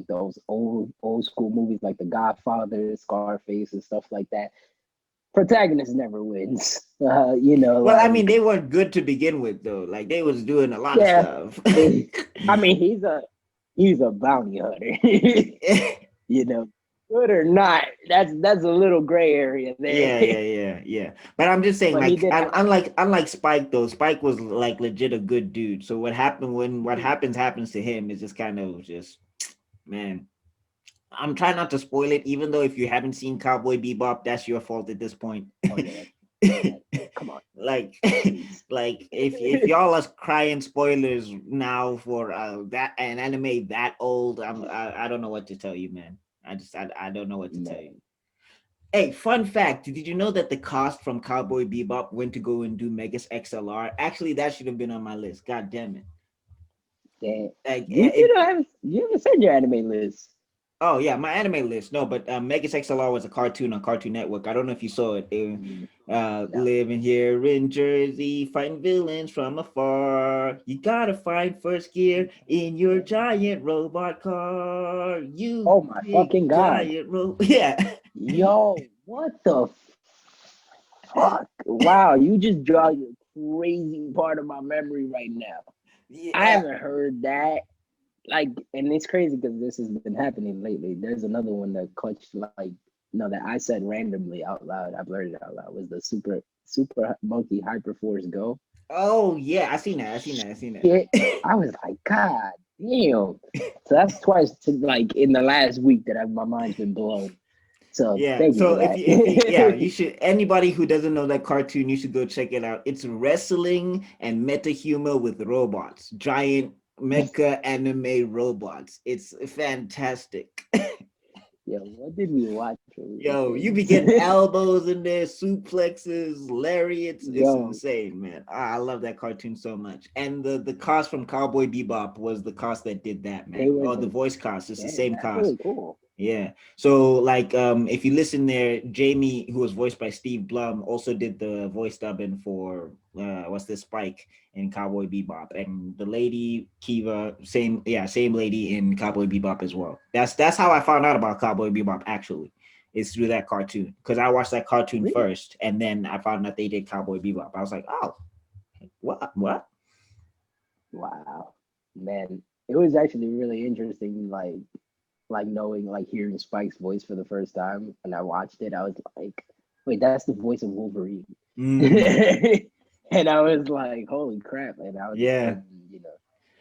those old school movies like The Godfather, Scarface, and stuff like that. Protagonist never wins. well, I mean Like they were good to begin with though. Like they was doing a lot of yeah, stuff. I mean he's a bounty hunter. Good or not, that's a little gray area there. Yeah. But I'm just saying, But he like, did have unlike Spike though, Spike was like legit a good dude. So what yeah. happens to him is just kind of just man. I'm trying not to spoil it, even though if you haven't seen Cowboy Bebop, that's your fault at this point. Oh yeah, Come on, like please. like if y'all are crying spoilers now for that an anime that old, I don't know what to tell you, man. I don't know what to tell you. Man, Hey, fun fact, did you know that the cast from Cowboy Bebop went to go and do Megas XLR? Actually, that should have been on my list. God damn it. damn. Like You haven't said your anime list. oh yeah, my anime list. No, but Megas XLR was a cartoon on Cartoon Network. I don't know if you saw it. Mm, no. Living here in Jersey, fighting villains from afar. You gotta find first gear in your giant robot car. You Oh my big fucking god. giant robot. Yeah. Yo, what the fuck? Wow, you just jogged a crazy part of my memory right now. I Yeah. haven't heard that. Like, and it's crazy because this has been happening lately. There's another one that clutched like no that I said randomly out loud. I blurted it out loud. Was the super monkey hyperforce go? Oh yeah, I seen that. I seen that. I seen Shit, that. I was like, God damn. So that's twice to like in the last week that my mind's been blown. So Yeah. thank you So for if you yeah, that. you should anybody who doesn't know that cartoon, you should go check it out. It's wrestling and meta humor with robots, giant mecha anime robots. It's fantastic. Yo, what did we watch when we were Yo, you be kids? getting elbows in there, suplexes, lariats. It's Yo, insane, man. I love that cartoon so much. And the cast from Cowboy Bebop was the cast that did that, they man. were Oh, the the voice cast. It's the damn. same That's cast. really cool. Yeah. So like if you listen there, Jamie, who was voiced by Steve Blum, also did the voice dubbing for what's this Spike in Cowboy Bebop. And the lady Kiva, same yeah, same lady in Cowboy Bebop as well. That's how I found out about Cowboy Bebop actually. Is through that cartoon. Because I watched that cartoon Really? first and then I found out they did Cowboy Bebop. I was like, oh, what? Wow, man, it was actually really interesting. Like knowing, like hearing Spike's voice for the first time, and I watched it. I was like, wait, that's the voice of Wolverine, Mm, and I was like, holy crap! And I was, yeah. and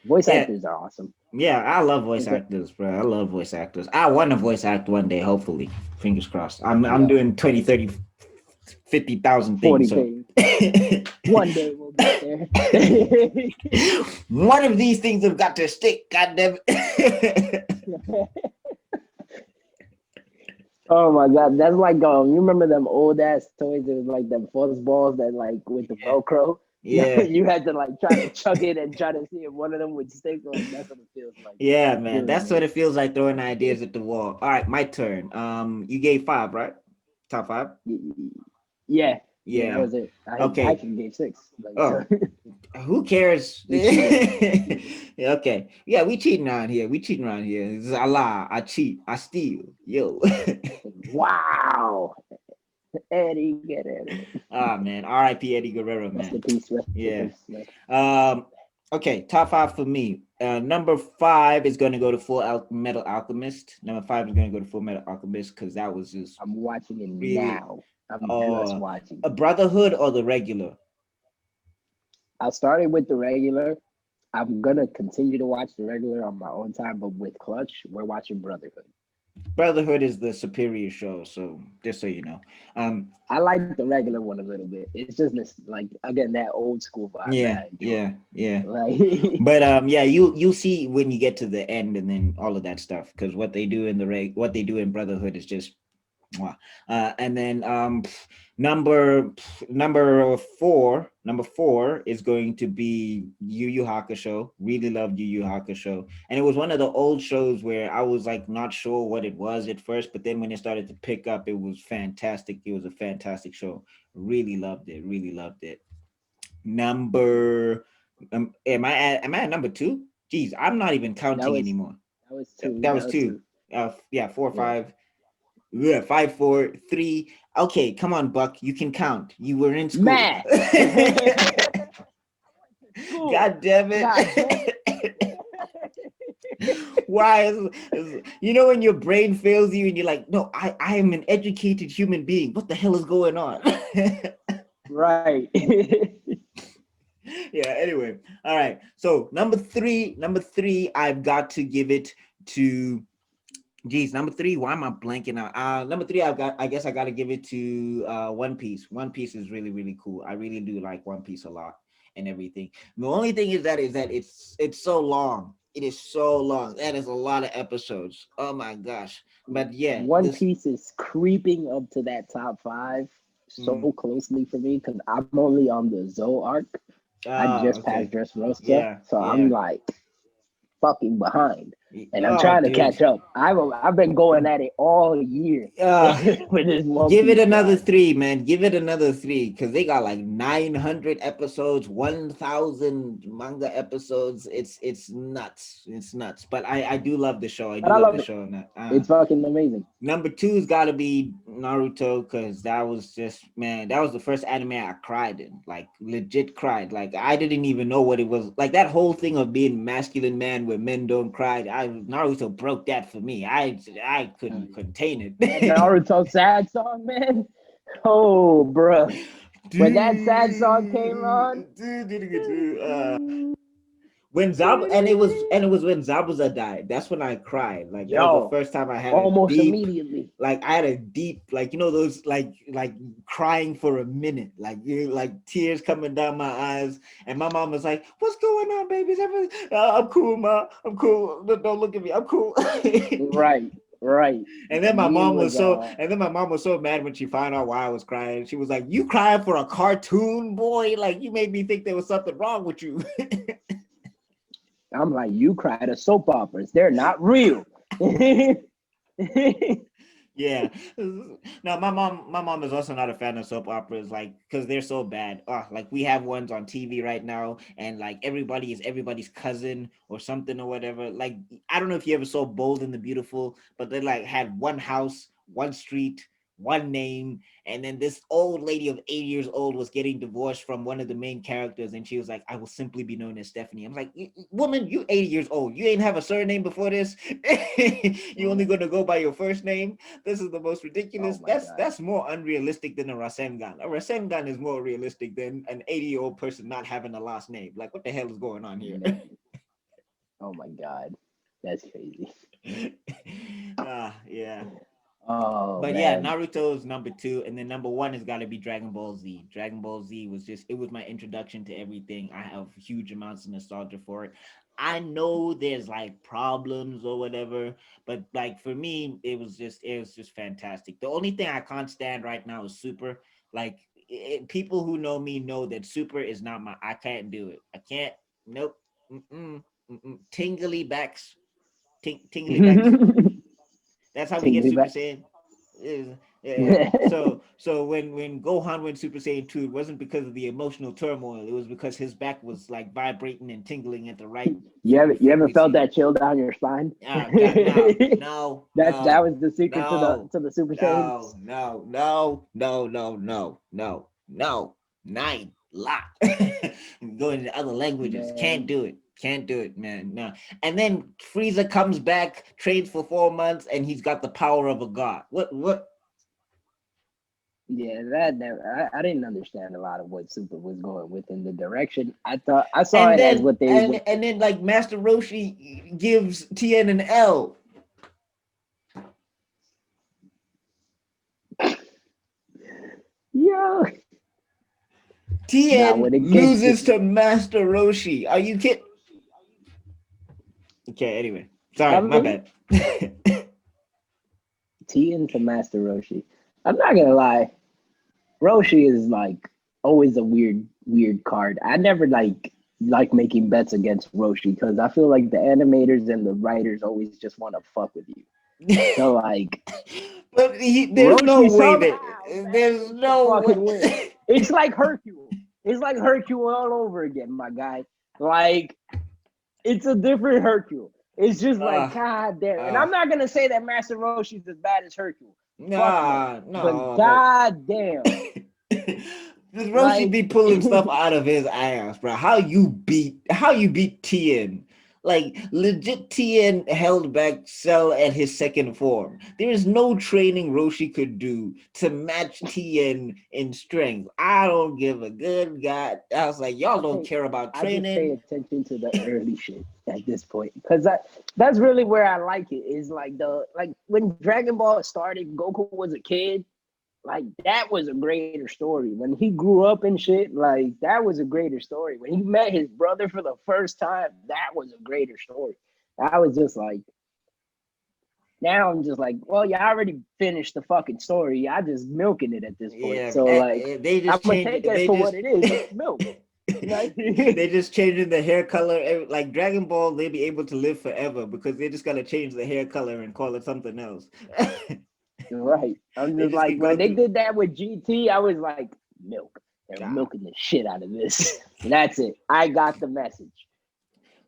voice Yeah. actors are awesome. Yeah, I love voice It's a actors, bro. I love voice actors. I want to voice act one day, hopefully. Fingers crossed. I'm yo doing 20, 30, 50,000 things. 40 So things. One day we'll get there. one of these things have got to stick. God damn it. Oh my god, that's like you remember them old ass toys? It was like them fuzz balls that like with the Yeah. Velcro. Yeah, Yeah. you had to like try to chuck it and try to see if one of them would stick. Like that's what it feels like Yeah, man. doing That's what this. it feels like throwing ideas at the wall. All right, my turn. You gave five, right? Top five? Yeah, yeah, that Yeah. was it. I Okay. actually gave six. Like so, Oh, who cares? we cheated. Okay. Yeah, we cheating around here. We cheating around here. This is I lie. I cheat. I steal. Yo. Wow, Eddie, get it. Ah man. R.I.P. Eddie Guerrero, Rest man. in peace. Rest in Yeah. peace. Man. Um. Okay. Top five for me. Number five is gonna go to Metal Alchemist. Number five is gonna go to Full Metal Alchemist because that was just I'm watching it really now. I'm just uh watching a it. Brotherhood or the regular. I started with the regular. I'm gonna continue to watch the regular on my own time, but with Clutch, we're watching Brotherhood. Brotherhood is the superior show. So just so you know. I like the regular one a little bit. It's just this, like again that old school vibe that Yeah. I enjoy. Yeah. Yeah. Like, But yeah, you see when you get to the end and then all of that stuff because what they do in what they do in Brotherhood is just mwah. And then number four is going to be Yu Yu Hakusho. Really loved Yu Yu Hakusho, and it was one of the old shows where I was like not sure what it was at first, but then when it started to pick up, it was fantastic. It was a fantastic show. Really loved it. Really loved it. Number am I at number two? Jeez, I'm not even that counting was anymore. that was two. That That was was two. two. Yeah, four, Yeah. five. Yeah, five, four, three. Okay, come on, Buck. You can count. You were in school. Math. School. God damn God damn it. Why you know when your brain fails you and you're like, no, I am an educated human being. What the hell is going on? right. Yeah, anyway. All right. So number three, I've got to give it to Geez, number three. Why am I blanking out? Number three, I guess I got to give it to One Piece. One Piece is really really cool. I really do like One Piece a lot and everything. The only thing is that it's so long. It is so long. That is a lot of episodes. Oh my gosh. But yeah, One this. Piece is creeping up to that top five so Mm, closely for me because I'm only on the Zoe arc. I just passed okay. Dressrosa, Yeah. so I'm Yeah. like fucking behind, and I'm Oh, trying to dude. catch up. I've been going at it all year Uh, with this One Give it Piece another grind. three, man. Give it another three because they got like 900 episodes, 1,000 manga episodes. It's nuts. It's nuts. But I do love the show. I But do I love love the it. show. And It's fucking amazing. number two's got to be Naruto because that was just, man, that was the first anime I cried in, like legit cried. Like I didn't even know what it was. Like that whole thing of being masculine man where men don't cry. Naruto broke that for me. I couldn't contain That it. Naruto sad song, man. Oh, bruh. When that sad song came on, When it was when Zabuza died. That's when I cried. Like that was the yo, first time I had a almost deep, immediately. like I had a deep, like those like crying for a minute, like like tears coming down my eyes, and my mom was like, "What's going on, babies? I'm cool, ma. I'm cool. Don't look at me. I'm cool." Right, right. And then my Yin mom was was so, and then my mom was so mad when she found out why I was crying. She was like, "You crying for a cartoon, boy? Like you made me think there was something wrong with you." I'm like, you cry to soap operas. They're not real. Yeah. No, my mom is also not a fan of soap operas, like because they're so bad. Like we have ones on TV right now, and like everybody is everybody's cousin or something or whatever. Like I don't know if you ever saw Bold and the Beautiful, but they like had one house, one street, one name, and then this old lady of 80 years old was getting divorced from one of the main characters, and she was like, "I will simply be known as Stephanie." I'm like, "Woman, you 80 years old. You ain't have a surname before this. You only gonna go by your first name. This is the most Oh ridiculous. my god. That's more unrealistic than a Rasengan. A Rasengan is more realistic than an 80-year-old person not having a last name. Like, what the hell is going on here?" Man. Oh my god. That's crazy. Yeah. Oh But yeah, man. Naruto is number two, and then number one has got to be Dragon Ball Z. Dragon Ball Z was just, it was my introduction to everything. I have huge amounts of nostalgia for it. I know there's like problems or whatever, but like for me, it was just fantastic. The only thing I can't stand right now is Super. Like people who know me know that Super is not my. I can't do it. I can't. Nope. Mm-mm, mm-mm. Tingly backs. Tingly backs. That's how we get Tingly Super backs. Saiyan. Yeah. So when Gohan went Super Saiyan 2, it wasn't because of the emotional turmoil. It was because his back was like vibrating and tingling at the right You ever felt frequency. that chill down your spine? God, no, no, That no, was the secret to the no, Super Saiyans. no, no, no, no, no, no, no, no, nine lot. Going into other languages, can't Man. do it. Can't do it, man. No. And then Frieza comes back, trains for 4 months, and he's got the power of a god. What? Yeah, I didn't understand a lot of what Super was going with in the direction. I thought I saw And it as then what they went. and then like Master Roshi gives Tien an L. Yeah, not Tien when it gets to loses to Master Roshi. Are you kidding? Okay, anyway. I Sorry, my mean bad. T into Master Roshi. I'm not gonna lie, Roshi is like always a weird card. I never like making bets against Roshi because I feel like the animators and the writers always just want to fuck with you. So like But there's no Roshi way that somehow there's manages to no fucking win. way. It's like Hercule. It's like Hercule all over again, my guy. Like it's a different Hercule. It's just like uh, God damn. And uh, I'm not gonna say that Master Roshi's as bad as Hercule. Fuck no. nah, But no, but God damn, this Roshi like be pulling stuff out of his ass, bro. How you beat Tien? Like legit Tien held back Cell at his second form. There is no training Roshi could do to match Tien in strength. I don't give a good god. I was like, y'all I don't pay care about I just pay training. attention to the early shit. at this point, because that's really where I like it. Is like the like when Dragon Ball started, Goku was a kid. Like that was a greater story. When he grew up and shit, like that was a greater story. When he met his brother for the first time, that was a greater story. I was just like, now I'm just like, well, you already finished the fucking story. I just milking it at this point. Yeah, So like, they I'm just gonna changed. take it They for what just it is. It's milk. Like, they just changing the hair color. Like Dragon Ball, they be able to live forever because they just gotta change the hair color and call it something else. right. I'm They just just like can go when they through. did that with GT, I was like, milk. They're Nah. milking the shit out of this. That's it. I got the message.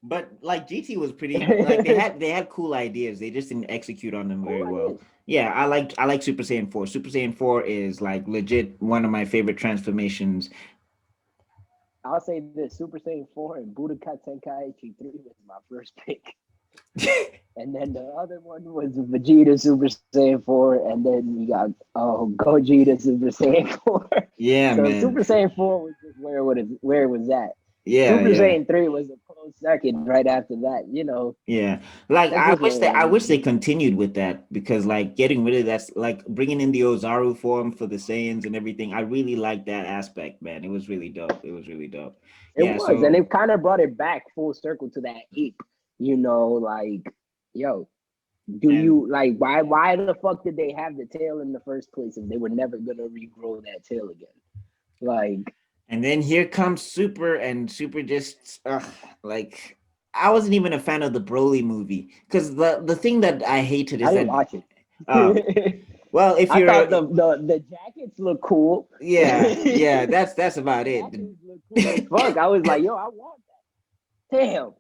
But like GT was pretty like they had cool ideas. They just didn't execute on them Cool very well. ideas. Yeah, I like Super Saiyan 4. Super Saiyan 4 is like legit one of my favorite transformations. I'll say this: Super Saiyan 4 and Budokai Tenkaichi 3 was my first pick. And then the other one was Vegeta Super Saiyan 4, and then you got Gogeta Super Saiyan 4. Yeah, So man. Super Saiyan 4 was just where it was at. Yeah, Super yeah. Saiyan 3 was a close second right after that. You know, Yeah, like that's just where I it wish they is. continued with that because like getting rid of that's like bringing in the Ozaru form for the Saiyans and everything. I really like that aspect, man. It was really dope. It was really dope. It Yeah, was, and so it kind of brought it back full circle to that ape. You know, like, yo, do and you like why the fuck did they have the tail in the first place if they were never gonna regrow that tail again? Like, and then here comes Super and Super just like I wasn't even a fan of the Broly movie because the thing that I hated I is didn't that watch uh it. well if I you're thought the jackets look cool. yeah The that's about it. jackets look cool as fuck. I was like, yo, I want that. Damn.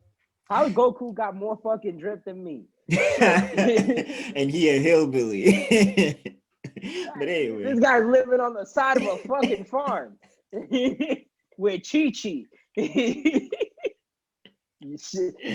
How Goku got more fucking drip than me? Shit. And he a hillbilly. But This anyway, guy's living on the side of a fucking farm with Chi Chi.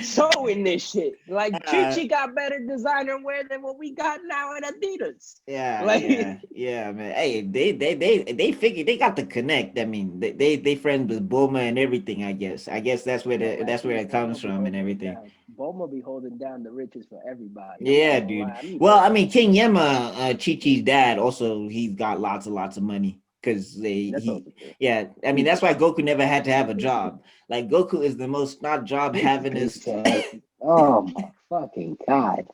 Sewing this shit. Like Chi uh, Chi got better designer wear than what we got now at Adidas. yeah, Like, yeah, man. Hey, they figured they got the connect. I mean, they friends with Bulma and everything. I guess yo, that's where actually, it comes Bulma be from and holding it everything. down. Bulma be holding down the riches for everybody. I'm not Yeah, gonna dude. lie. I need Well, I Bulma. mean, King Yemma, Chi-Chi's dad, also he's got lots of money because That's he, also true. yeah. I mean, He's that's why rich. Goku never had to have a job. Like Goku is the most not job This havingest. bitch ass. Oh my fucking god.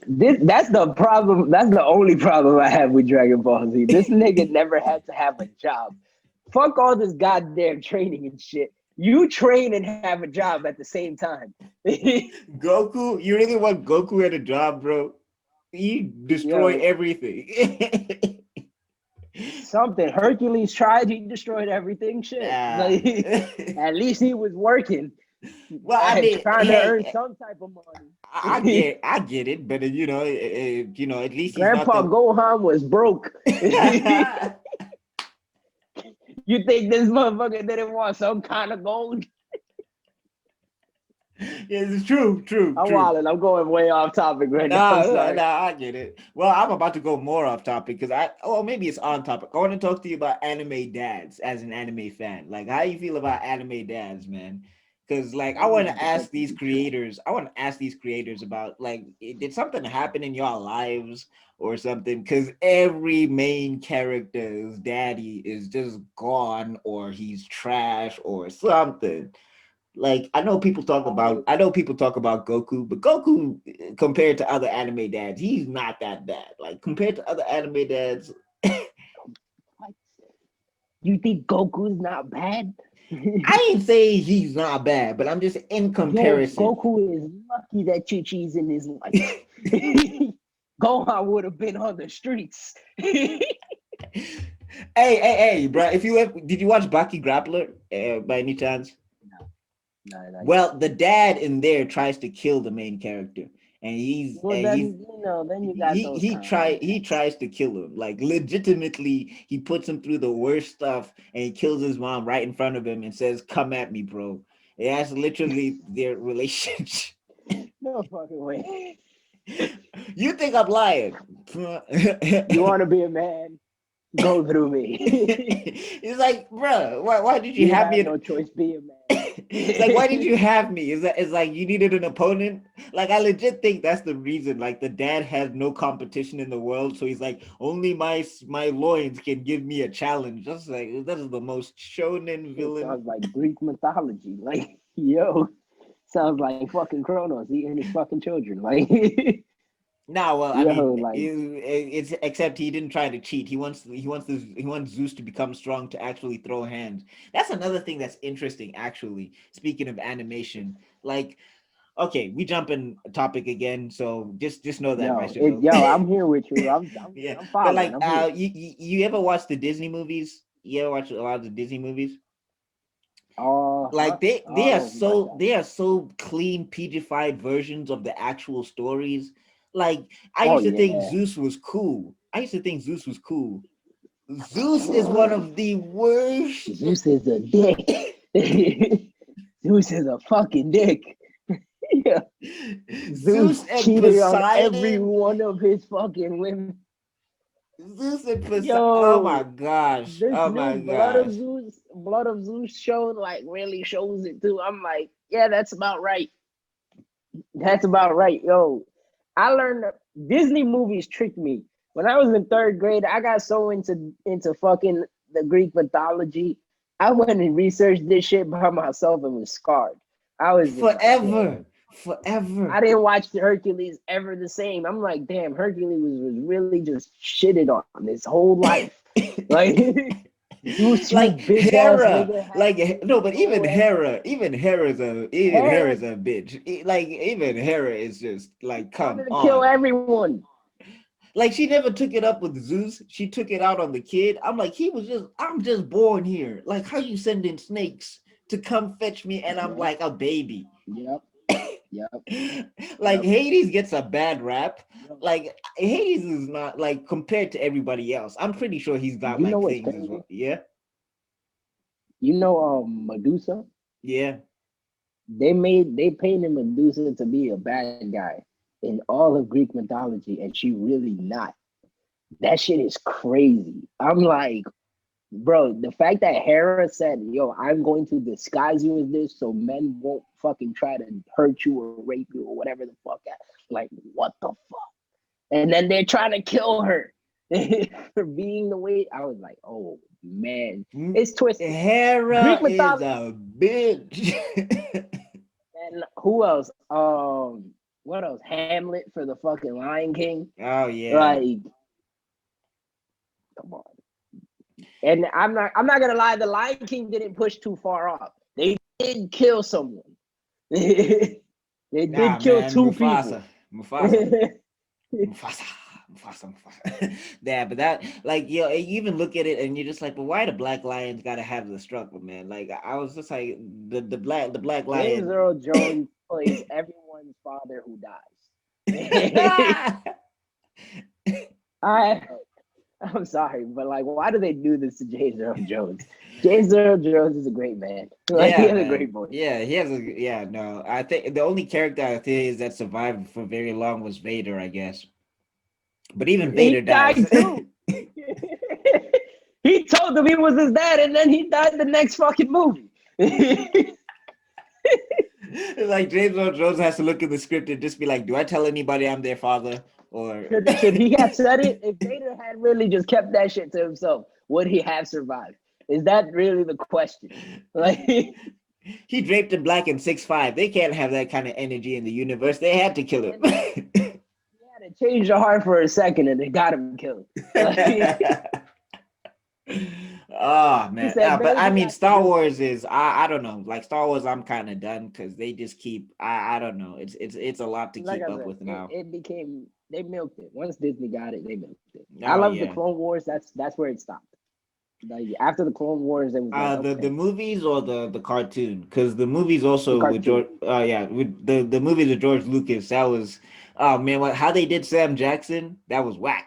That's the problem. That's the only problem I have with Dragon Ball Z. This nigga never had to have a job. Fuck all this goddamn training and shit. You train and have a job at the same time. Goku, you really want Goku at a job, bro? He destroy Yo, everything. something. Hercules tried, he destroyed everything. Shit. uh, Like, at least he was working, well, I mean, trying to earn hey, some type of money. I get it, but you know, at least he's not Grandpa the. Gohan was broke. You think this motherfucker didn't want some kind of gold? Yeah, it's true, I'm true. wilding. I'm going way off topic right now. I'm sorry. I get it. Well, I'm about to go more off topic because oh, maybe it's on topic. I want to talk to you about anime dads as an anime fan. Like, how you feel about anime dads, man? Because, like, Anime I want to ask these creators about, like, did something happen in your lives or something? Because every main character's daddy is just gone or he's trash or something. Like trash. I know people talk about Goku, but Goku compared to other anime dads, he's not that bad. Like compared to other anime dads, What? You think Goku's not bad? I ain't saying he's not bad, but I'm just in Yo, comparison. Goku is lucky that Chi Chi's in his life. Gohan would have been on the streets. Hey, bro! If you did you watch Baki Grappler by any chance? No, no, not yet. Well, the dad in there tries to kill the main character, and Well, then then you got those kind of he dads. tries to kill him like legitimately. He puts him through the worst stuff, and he kills his mom right in front of him and says, "Come at me, bro." That's literally their relationship. No fucking way. You think I'm lying? You want to be a man? Go through me. It's like, bro, why did you You have had me? no choice being It's like, why did man. you have me? Is that it's like you needed an opponent? Like, I legit think that's the reason. Like, the dad has no competition in the world, so he's like, only my loins can give me a challenge. That's like that is the most shonen It villain. sounds like Greek mythology. Like, yo, sounds like fucking Kronos eating his fucking children. Like, Nah, well, I yo, mean, like, it's except he didn't try to cheat. He wants Zeus to become strong to actually throw hands. That's another thing that's interesting, actually. Speaking of animation, like, okay, we jump in topic again, so just know that, Vegetable. I'm here with you. Yeah, I'm but following. like, I'm here. you ever watch the Disney movies? You ever watch a lot of the Disney movies? Uh-huh. Like they are Oh my so God. they are so clean PG-fied versions of the actual stories. Like I Oh used to think yeah. Zeus was cool. I used to think Zeus was cool. Zeus is one of the worst. Zeus is a dick. Zeus is a fucking dick. Yeah. Zeus Zeus and cheated on every Poseidon. one of his fucking women. Zeus and Poseidon. Oh my Yo, gosh. this Oh new my gosh. Blood of Zeus show like really shows it too. I'm like, yeah, that's about right. That's about right. Yo, I learned Disney movies tricked me. When I was in third grade, I got so into fucking the Greek mythology. I went and researched this shit by myself and was scarred. I was just like, damn. Forever. Forever. I didn't watch the Hercules ever the same. I'm like, damn, Hercules was really just shitted on his whole life. Like, Zeus, you Like bitch ass Hera, nigga, had like to no, but throw everybody. even Hera Hera's a bitch. Like even Hera is just like, come wanted to kill on. everyone. Like she never took it up with Zeus. She took it out on the kid. I'm like, I'm just born here. Like, how you sending snakes to come fetch me, and I'm Yep, like a baby. yep, yep, Like yep. Hades gets a bad rap. Yo, Like Hades is not like compared to everybody else. I'm pretty sure he's got you know like what's things as crazy? well. Yeah, You know, Medusa. yeah. They painted Medusa to be a bad guy in all of Greek mythology, and she really not. That shit is crazy. I'm like, bro, the fact that Hera said, "Yo, I'm going to disguise you as this so men won't fucking try to hurt you or rape you or whatever the fuck," like, what the fuck? And then they're trying to kill her for being the way. I was like, oh man, it's twisted. Hera Greek is mythology, a bitch. and who else? What else? Hamlet for the fucking Lion King. Oh yeah. Like, come on. And I'm not gonna lie, the Lion King didn't push too far off. They did kill someone. they Nah, did kill man, two people. Mufasa, Mufasa. Yeah, but that, like, you even look at it and you're just like, but why the Black Lions gotta have the struggle, man? Like, I was just like, the Black James Lion. Earl Jones plays everyone's father who dies. I I'm sorry, but like, why do they do this to James Earl Jones? James Earl Jones is a great man. Like, he Yeah, has a great man. voice. Yeah, he has a yeah. No, I think the only character I think is that survived for very long was Vader, I guess. But even Vader He dies. died too. He told him he was his dad, and then he died the next fucking movie. Like James Earl Jones has to look at the script and just be like, "Do I tell anybody I'm their father?" Or Should he have said it? If Vader had really just kept that shit to himself, would he have survived? Is that really the question? Like, he he draped in black and 6'5". They can't have that kind of energy in the universe. They had to kill him. had to change the heart for a second, and they got him killed. Like, Oh he man, said, but I "Baby, mean, I can Star do it." Wars is I don't know. Like Star Wars, I'm kind of done because they just keep I don't know. It's a lot to Like keep I up said, with now. it became they milked it. Once Disney got it, they milked it. I Oh love the yeah. Clone Wars. That's where it stopped. Like after the Clone Wars, it was like, The okay, movies or the cartoon? Because the movies the also with cartoon. George. Yeah, with the movies with George Lucas. That was, oh man, what how they did Sam Jackson? That was whack.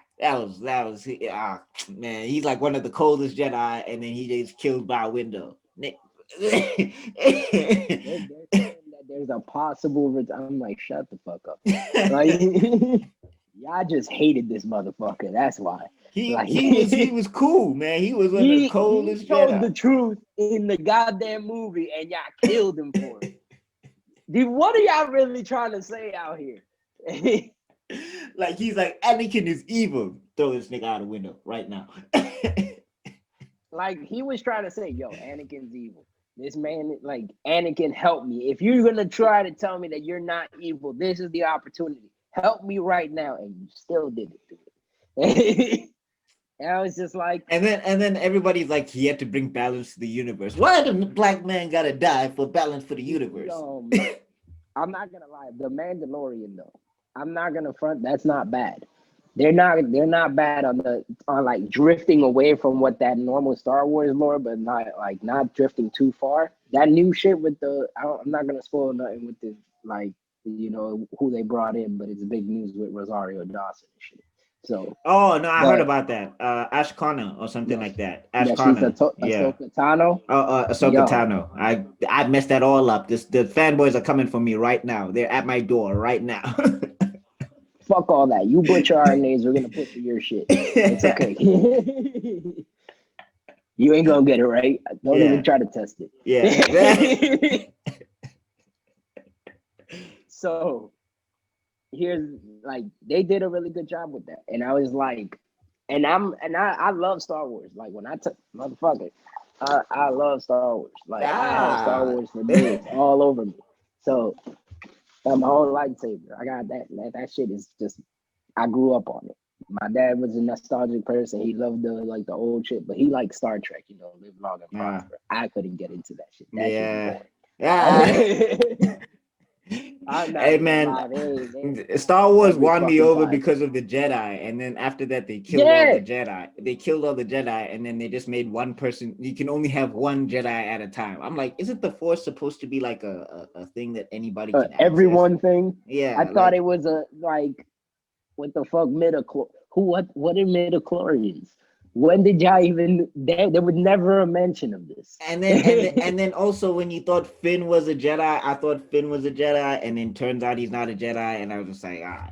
Man. He's like one of the coldest Jedi, and then he gets killed by a window. They're saying that there's a possible. I'm like, shut the fuck up. Like, y'all just hated this motherfucker. That's why. Like he was cool, man. He was one of the he coldest told the Jedi. truth in the goddamn movie, and y'all killed him for it. Dude, what are y'all really trying to say out here? Like he's like Anakin is evil. Throw this nigga out the window right now. Like he was trying to say, "Yo, Anakin's evil. This man, like Anakin, help me. If you're gonna try to tell me that you're not evil, this is the opportunity. Help me right now." And you still didn't do it. And I was just like, And then everybody's like he had to bring balance to the universe. Why did the black man gotta die for balance for the universe? um, I'm not gonna lie, the Mandalorian though. I'm not gonna front. That's not bad. They're not bad on like drifting away from what that normal Star Wars lore, but not drifting too far. That new shit with I'm not gonna spoil nothing with the like who they brought in, but it's big news with Rosario Dawson and shit. So, Oh no, I heard but about that. Ash Connor or something yeah, like that. Ash yeah, she's Connor. Yeah. Ahsoka Tano. Oh, Ahsoka Yo, Tano. I messed that all up. The fanboys are coming for me right now. They're at my door right now. fuck all that. You butcher our names, we're gonna butcher your shit. It's okay. You ain't gonna get it right. Don't even Yeah, try to test yeah. it. So here's like they did a really good job with that, and I was like, I love Star Wars. Like when motherfucker, I love Star Wars. Like I had Star Ah. Wars for days all over me. So my whole lightsaber, I got that shit is just I grew up on it. My dad was a nostalgic person. He loved the old shit, but he liked Star Trek. Live long and Yeah. prosper. I couldn't get into that shit. That shit was Yeah. Yeah. boring. I'm not Hey even gonna man, lie. They Star Wars every won me fucking over time. because of the Jedi, and then after that they killed all Yeah, the Jedi. They killed all the Jedi, and then they just made one person. You can only have one Jedi at a time. I'm like, isn't the Force supposed to be like a thing that anybody can access? everyone thing. I Yeah, thought like it was a like what the fuck midichlor who what are midichlorians? When did y'all even there was never a mention of this. and then also when you thought Finn was a Jedi, I thought Finn was a Jedi, and then turns out he's not a Jedi, and I was just like, ah,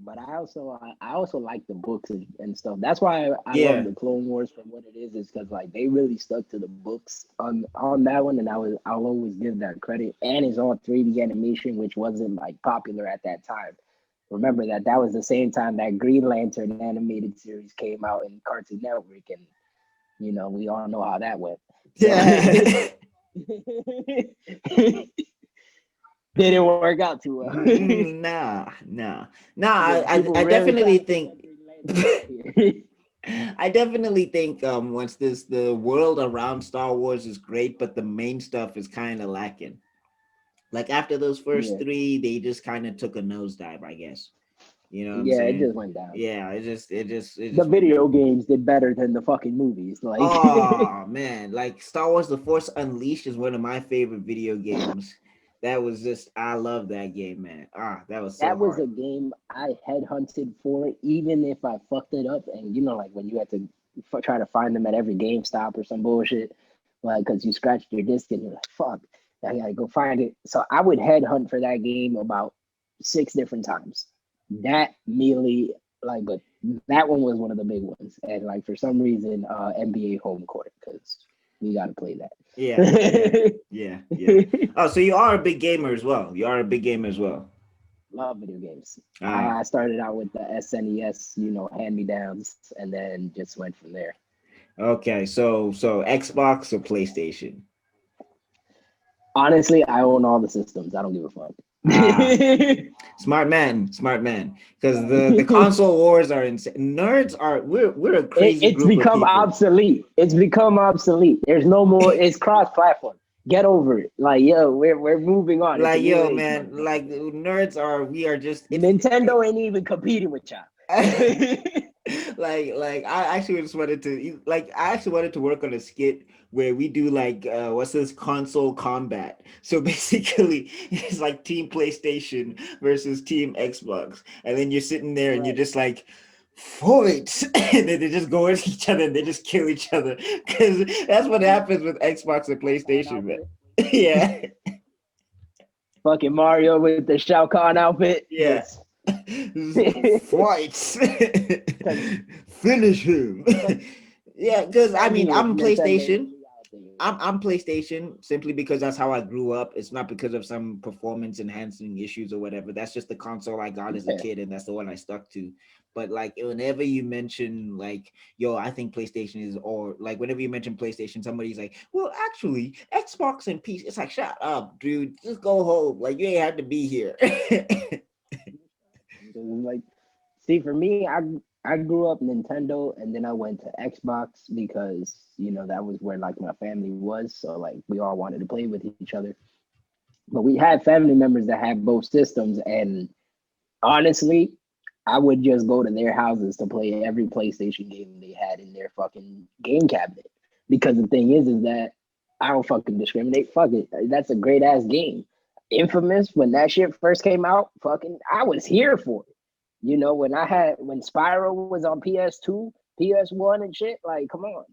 But I also like the books and stuff. That's why I love yeah, the Clone Wars for what it is because like they really stuck to the books on that one, and I'll always give that credit. And it's on 3D animation, which wasn't like popular at that time. Remember that was the same time that Green Lantern animated series came out in Cartoon Network, and we all know how that went. So yeah. didn't work out too well. Nah, nah, nah. People I really definitely trying to put think. that Green Lantern out here. I definitely think once this the world around Star Wars is great, but the main stuff is kind of lacking. Like after those first Yeah. three, they just kind of took a nosedive, I guess. You know what I'm Yeah, it saying? just went down. Yeah, it The just went video down. games did better than the fucking movies. Like Oh man, like Star Wars: The Force Unleashed is one of my favorite video games. That was just I love that game, man. Ah, that was so that was hard. a game I headhunted for, even if I fucked it up. And like when you had to try to find them at every GameStop or some bullshit, like because you scratched your disc and you're like, fuck, I gotta go find it. So I would headhunt for that game about 6 different times. That Melee, like, but that one was one of the big ones. And like for some reason, NBA Home Court because we gotta play Yeah, yeah, that. yeah. Oh, so you are a big gamer as well. You are a big gamer as well. Love video games. Ah, I started out with the SNES, hand me downs, and then just went from there. okay. So Xbox or PlayStation? Honestly, I own all the systems. I don't give a fuck. Ah, smart man. Because the console wars are insane. Nerds are we're a crazy It's group of become people. obsolete. It's become obsolete. There's no more. It's cross-platform. Get over it. Like, yo, we're moving on. It's a Like new yo, age, man. motherfucker. Like nerds are we are just it's Nintendo ain't even competing with y'all. like I actually just wanted to I actually wanted to work on a skit where we do like what's this console combat. So basically it's like team PlayStation versus team Xbox. And then you're sitting there and you're Right. just like fight and then they just go at each other and they just kill each other. Because that's what happens with Xbox and Shao Kahn PlayStation, man. outfit. Yeah. Fucking Mario with the Shao Kahn outfit. Yeah. Just Fights. Because Finish him. Yeah, because I mean, especially if I'm Nintendo PlayStation. really out there. I'm PlayStation simply because that's how I grew up. It's not because of some performance enhancing issues or whatever. That's just the console I got as a Yeah. kid, and that's the one I stuck to. But like whenever you mention like, yo, I think PlayStation is, or like whenever you mention PlayStation, somebody's like, well, actually, Xbox and PC. It's like, shut up, dude. Just go home. Like you ain't had to be here. Like, see, for me, I grew up Nintendo, and then I went to Xbox because that was where like my family was. So like we all wanted to play with each other. But we had family members that had both systems, and honestly, I would just go to their houses to play every PlayStation game they had in their fucking game cabinet. Because the thing is that I don't fucking discriminate. Fuck it. That's a great ass game. Infamous, when that shit first came out, fucking I was here for it. When Spyro was on PS2, PS1 and shit, like come on.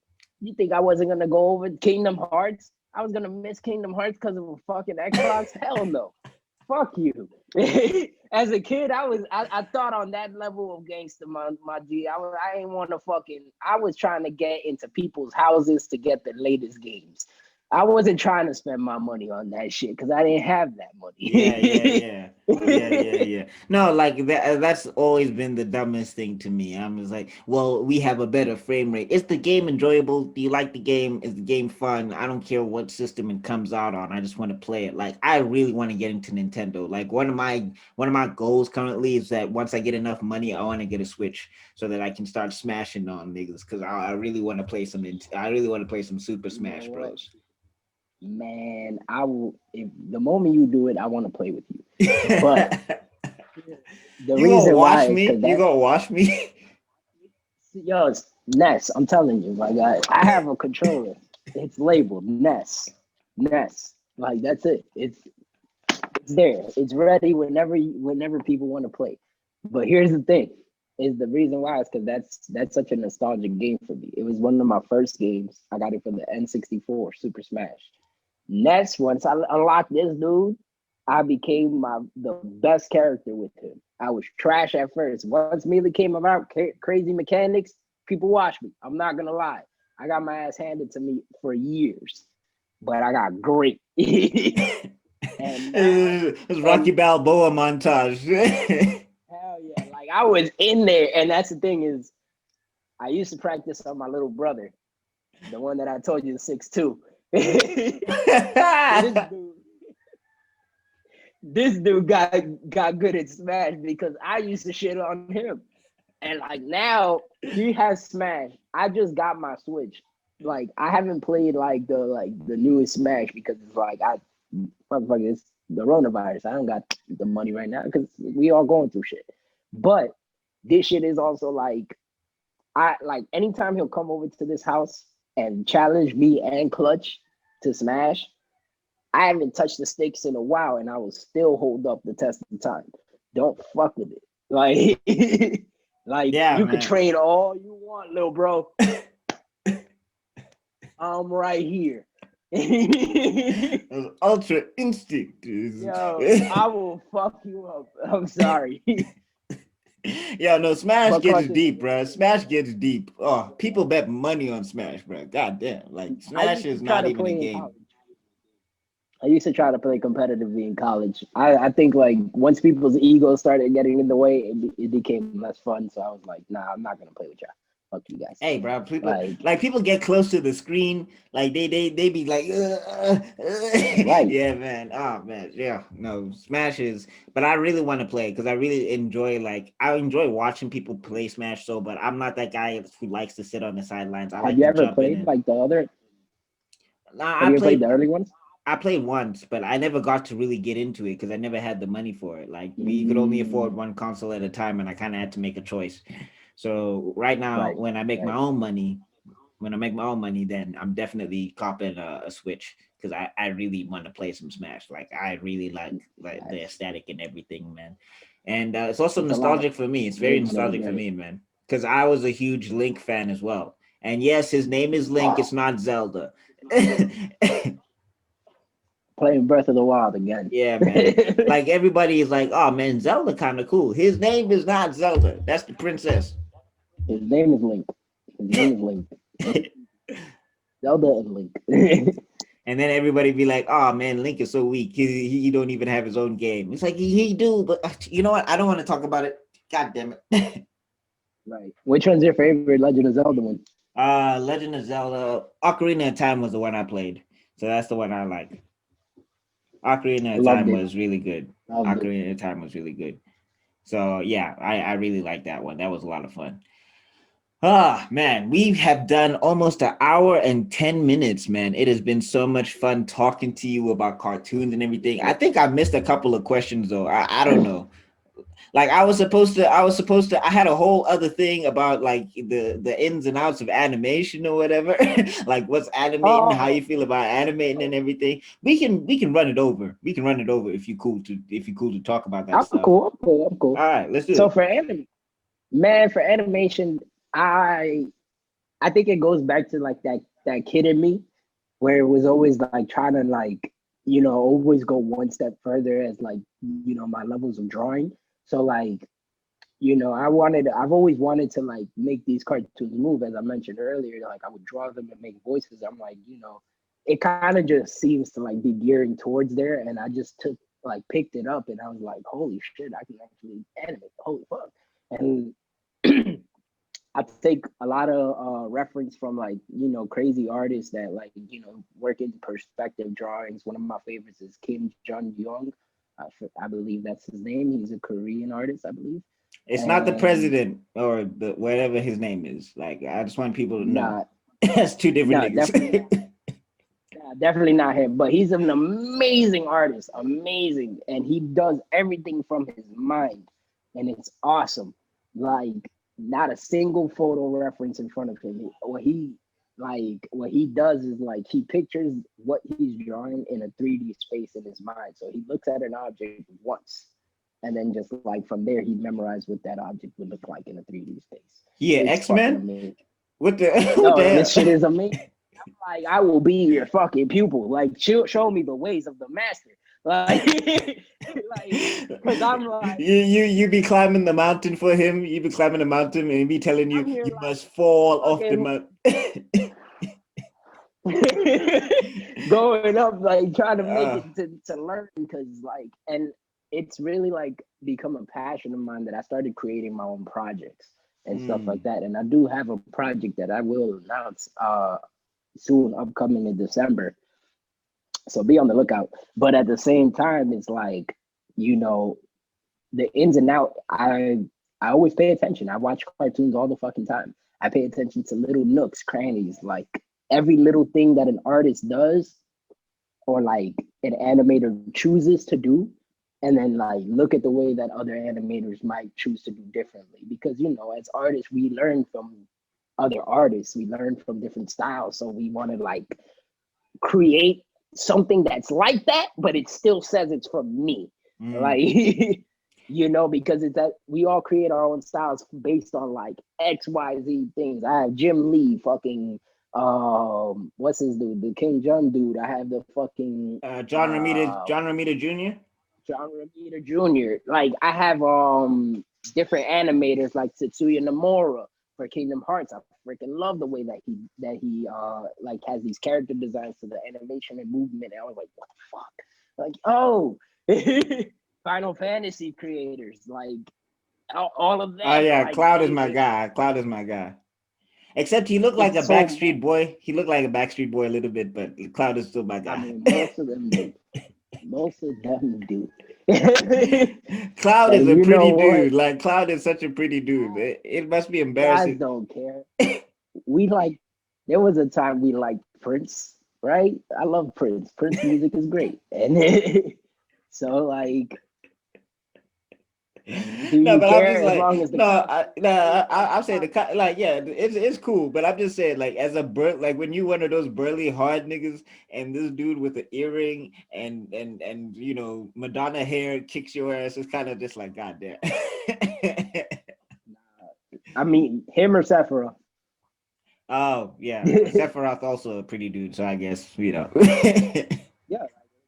You think I wasn't gonna go over Kingdom Hearts? I was gonna miss Kingdom Hearts because of a fucking Xbox? Hell no. Fuck you. As a kid, I thought on that level of gangster, my G. I ain't want to fucking. I was trying to get into people's houses to get the latest games. I wasn't trying to spend my money on that shit because I didn't have that Yeah, yeah, money. yeah. Yeah, yeah, yeah. No, like that's always been the dumbest thing to me. I'm just like, well, we have a better frame rate. Is the game enjoyable? Do you like the game? Is the game fun? I don't care what system it comes out on. I just want to play it. Like I really want to get into Nintendo. Like one of my goals currently is that once I get enough money, I want to get a Switch so that I can start smashing on niggas because I really want to play some I really want to play some Super You know Smash what, Bros. man? I will. If the moment you do it, I want to play with you. But the You gonna reason why wash is me? because You gonna wash me? yo, it's Ness. I'm telling you, like I have a controller. It's labeled Ness. Ness. Like that's it. It's there. It's ready whenever people want to play. But here's the thing: is the reason why is because that's such a nostalgic game for me. It was one of my first games. I got it for the N64 Super Smash. Next, once I unlocked this dude, I became the best character with him. I was trash at first. Once Melee came about, crazy mechanics, people watch me. I'm not gonna lie. I got my ass handed to me for years, but I got great. And now, It's Rocky and Balboa montage. hell yeah, like I was in there, and that's the thing is, I used to practice on my little brother, the one that I told you, 6'2". this dude, this dude got good at Smash because I used to shit on him, and like now he has Smash. I just got my Switch. Like I haven't played like the newest Smash because it's like motherfucker, it's the coronavirus. I don't got the money right now because we all going through shit. But this shit is also like I like anytime he'll come over to this house and challenge me and Clutch to Smash. I haven't touched the sticks in a while, and I will still hold up the test of time. Don't fuck with it. Like, like Yeah, you could man. train all you want, little bro. I'm right here. Ultra instinct. Yo, I will fuck you up. I'm sorry. Yeah, no, Smash But gets Clutch is a deep, great bro. kid. Smash gets deep. Oh, people bet money on Smash, bro. God damn. Like, I Smash used is to try not to even a play in game. college. I used to try to play competitively in college. I think like once people's egos started getting in the way, it became less fun. So I was like, nah, I'm not gonna play with y'all. Fuck you guys. Hey, bro, people Like, like people get close to the screen, like they be like, right. yeah, man, oh man, yeah, no, Smash is, but I really want to play because I really enjoy like I enjoy watching people play Smash. So, but I'm not that guy who likes to sit on the sidelines. I Have like you to ever jump in played and. like the other? Nah, Have you ever played the early ones? I played once, but I never got to really get into it because I never had the money for it. Like we could only afford Mm, one console at a time, and I kind of had to make a choice. So right now, right, when I make my right. own money, then I'm definitely copping a Switch because I really want to play some Smash. Like I really like the Nice. aesthetic and everything, man. And it's also It's a lot of nostalgic for me. It's very ways to nostalgic for get me, man, because I was a huge Link fan as well. And yes, his name is Link. it. It's not Zelda. playing Breath of the Wild again. Yeah, man. Like everybody is like, oh man, Zelda kind of cool. His name is not Zelda. That's the princess. His name is Link. His name is Link. Zelda and Link. And then everybody be like, oh man, Link is so weak. He don't even have his own game. It's like he do, but you know what? I don't want to talk about it. God damn it. Right. Which one's your favorite Legend of Zelda one? Legend of Zelda, Ocarina of Time was the one I played. So that's the one I like. Ocarina of Loved Time it. was really good. Loved it. Ocarina of Time was really good. So yeah, I really like that one. That was a lot of fun. Ah, man, we have done almost an hour and 10 minutes, man. It has been so much fun talking to you about cartoons and everything. I think I missed a couple of questions though. I don't know. Like I had a whole other thing about like the ins and outs of animation or whatever. Like what's animating, how Oh, you feel about animating and everything. We can run it over. We can run it over if you cool to talk about that I'm stuff. cool. I'm cool. I'm cool. All right, let's do So it. for man, for animation, I think it goes back to like that kid in me where it was always like trying to like, always go one step further as like, my levels of drawing. So like, I've always wanted to like make these cartoons move, as I mentioned earlier. Like I would draw them and make voices. I'm like, it kind of just seems to like be gearing towards there. And I just picked it up and I was like, holy shit, I can actually animate. Holy fuck. And I take a lot of reference from like crazy artists that like work into perspective drawings. One of my favorites is Kim Jun Young. I believe that's his name. He's a Korean artist, I believe. It's not the And president or the whatever his name is. Like I just want people to know. not, That's two different definitely not. niggas. Nah, definitely not him. But he's an amazing artist, amazing, and he does everything from his mind, and it's awesome. Like not a single photo reference in front of him. What he does is like he pictures what he's drawing in a 3D space in his mind. So he looks at an object once, and then just like from there he memorized what that object would look like in a 3D space. Yeah, It's fucking X-Men? amazing. What the what No, the this shit hell? is amazing. Like I will be your fucking pupil. Like show me the ways of the master. Like, because I'm like, You be climbing the mountain for him. You be climbing the mountain, and he be telling you I'm here you must fall off the like mountain. fucking going up, like trying to make uh, it to learn. Because like, and it's really like become a passion of mine that I started creating my own projects and stuff like mm, that. And I do have a project that I will announce soon, upcoming in December. So be on the lookout. But at the same time, it's like, you know, the ins and out, I always pay attention. I watch cartoons all the fucking time. I pay attention to little nooks, crannies, like every little thing that an artist does or like an animator chooses to do, and then like look at the way that other animators might choose to do differently. Because as artists, we learn from other artists, we learn from different styles. So we want to like create something that's like that, but it still says it's from me. Like, mm. because it's that we all create our own styles based on like XYZ things. I have Jim Lee, fucking what's his dude? The King Jun dude. I have the fucking John Romita Jr. John Romita Jr. Like I have different animators like Tetsuya Nomura for Kingdom Hearts. I freaking love the way that he like has these character designs to the animation and movement. And I was like, what the fuck? Like, oh, Final Fantasy creators, like all of Oh them, yeah, like Cloud is my amazing. guy. Cloud is my guy. Except he looked like a It's so Backstreet mad. Boy. He looked like a Backstreet Boy a little bit, but Cloud is still my I guy. mean, most of them do. Most of them do. Cloud is And a you know pretty what? dude. Like Cloud is such a pretty dude. It must be You guys embarrassing. don't care. We like there was a time we liked Prince, right? I love Prince. Prince music is great. And so like, do No, you but I'm just care as like, long as the no, content I'm saying like, yeah, it's cool, but I'm just saying, like, as a like when you one of those burly hard niggas, and this dude with the earring and Madonna hair kicks your ass, it's kind of just like, goddamn. I mean him or Sephiroth. Oh yeah, Yeah, Sephiroth also a pretty dude, so I guess. like,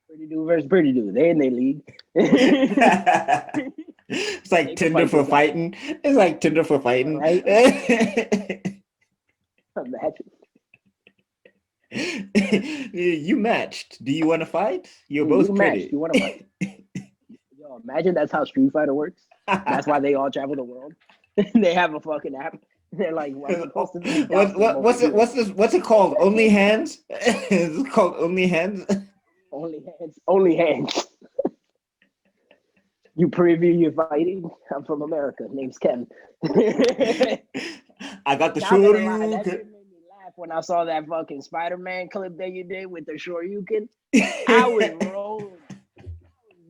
pretty dude versus pretty dude. They in their league. It's like They can Tinder fight for this out, fighting. It's like Tinder for fighting. right? Imagine. You matched. Do you want to fight? You're Yeah, you both matched. pretty. You want to fight? Yo, imagine that's how Street Fighter works. That's why they all travel the world. They have a fucking app. They're like, well, I'm supposed to be dousing them over here. What's it called? Only hands? Is it called only hands? Only hands. Only hands. You preview your fighting. I'm from America. Name's Ken. I got the Not gonna lie, that Shoryuken. shit made me laugh when I saw that fucking Spider-Man clip that you did with the Shoryuken. I was rolling,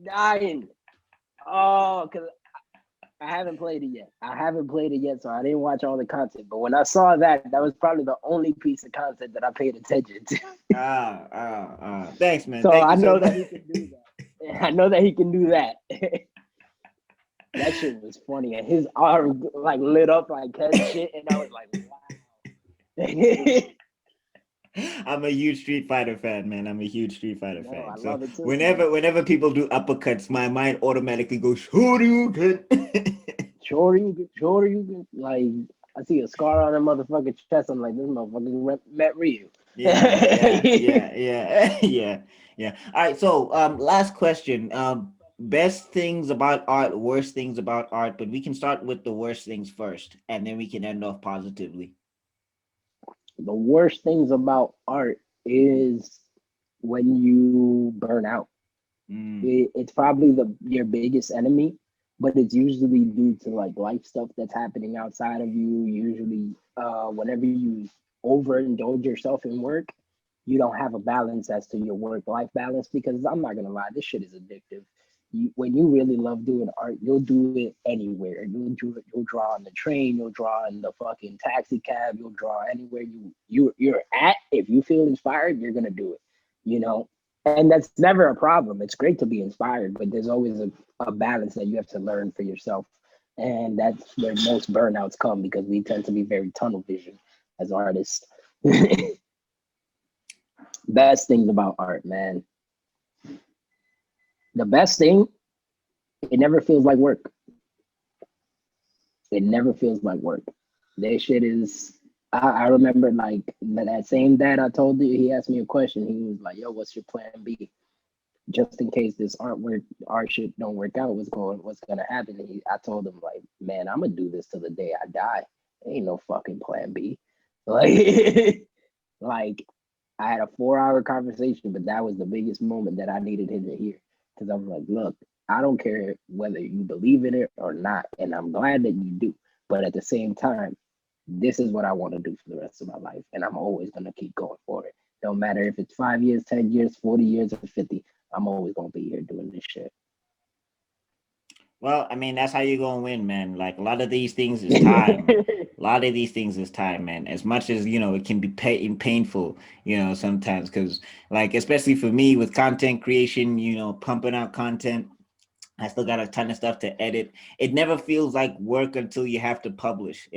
dying. Oh, cause I haven't played it yet. I haven't played it yet, so I didn't watch all the content. But when I saw that, that was probably the only piece of content that I paid attention to. Thanks, man. So Thank I you so know that much. he can do that. I know that he can do that. That shit was funny, and his arm like lit up like Ken shit, and I was like, wow. I'm a huge Street Fighter fan, man. I'm a huge Street Fighter No, I fan. So love it too, man. whenever people do uppercuts, my mind automatically goes Shoryuken. Sure you can like I see a scar on a motherfucking chest. I'm like, this motherfucker met Ryu. Yeah, yeah, yeah, yeah, yeah, yeah. All right, so last question. Best things about art, worst things about art, but we can start with the worst things first, and then we can end off positively. The worst things about art is when you burn out. Mm, It's probably the your biggest enemy, but it's usually due to like life stuff that's happening outside of you. Usually, whenever you overindulge yourself in work, you don't have a balance as to your work life balance. Because I'm not gonna lie, this shit is addictive. When you really love doing art, you'll do it anywhere. You'll draw on the train, you'll draw in the fucking taxi cab, you'll draw anywhere you're at. If you feel inspired, you're gonna do it. You know, and that's never a problem. It's great to be inspired, but there's always a balance that you have to learn for yourself. And that's where most burnouts come because we tend to be very tunnel vision as artists. Best things about art, man. The best thing, it never feels like work. It never feels like work. That shit is. I remember like that same dad I told you. He asked me a question. He was like, "Yo, what's your plan B?" Just in case this art shit don't work out, what's gonna happen? I told him like, man, I'm gonna do this till the day I die. Ain't no fucking plan B. Like, like I had a 4 hour conversation, but that was the biggest moment that I needed him to hear. Because I was like, look, I don't care whether you believe in it or not, and I'm glad that you do. But at the same time, this is what I want to do for the rest of my life, and I'm always gonna keep going for it. No matter if it's 5 years, 10 years, 40 years, or 50. I'm always gonna be here doing this shit. Well, I mean, that's how you're gonna win, man. Like a lot of these things is time. A lot of these things is time, man. As much as it can be painful, sometimes because, like, especially for me with content creation, pumping out content. I still got a ton of stuff to edit. It never feels like work until you have to publish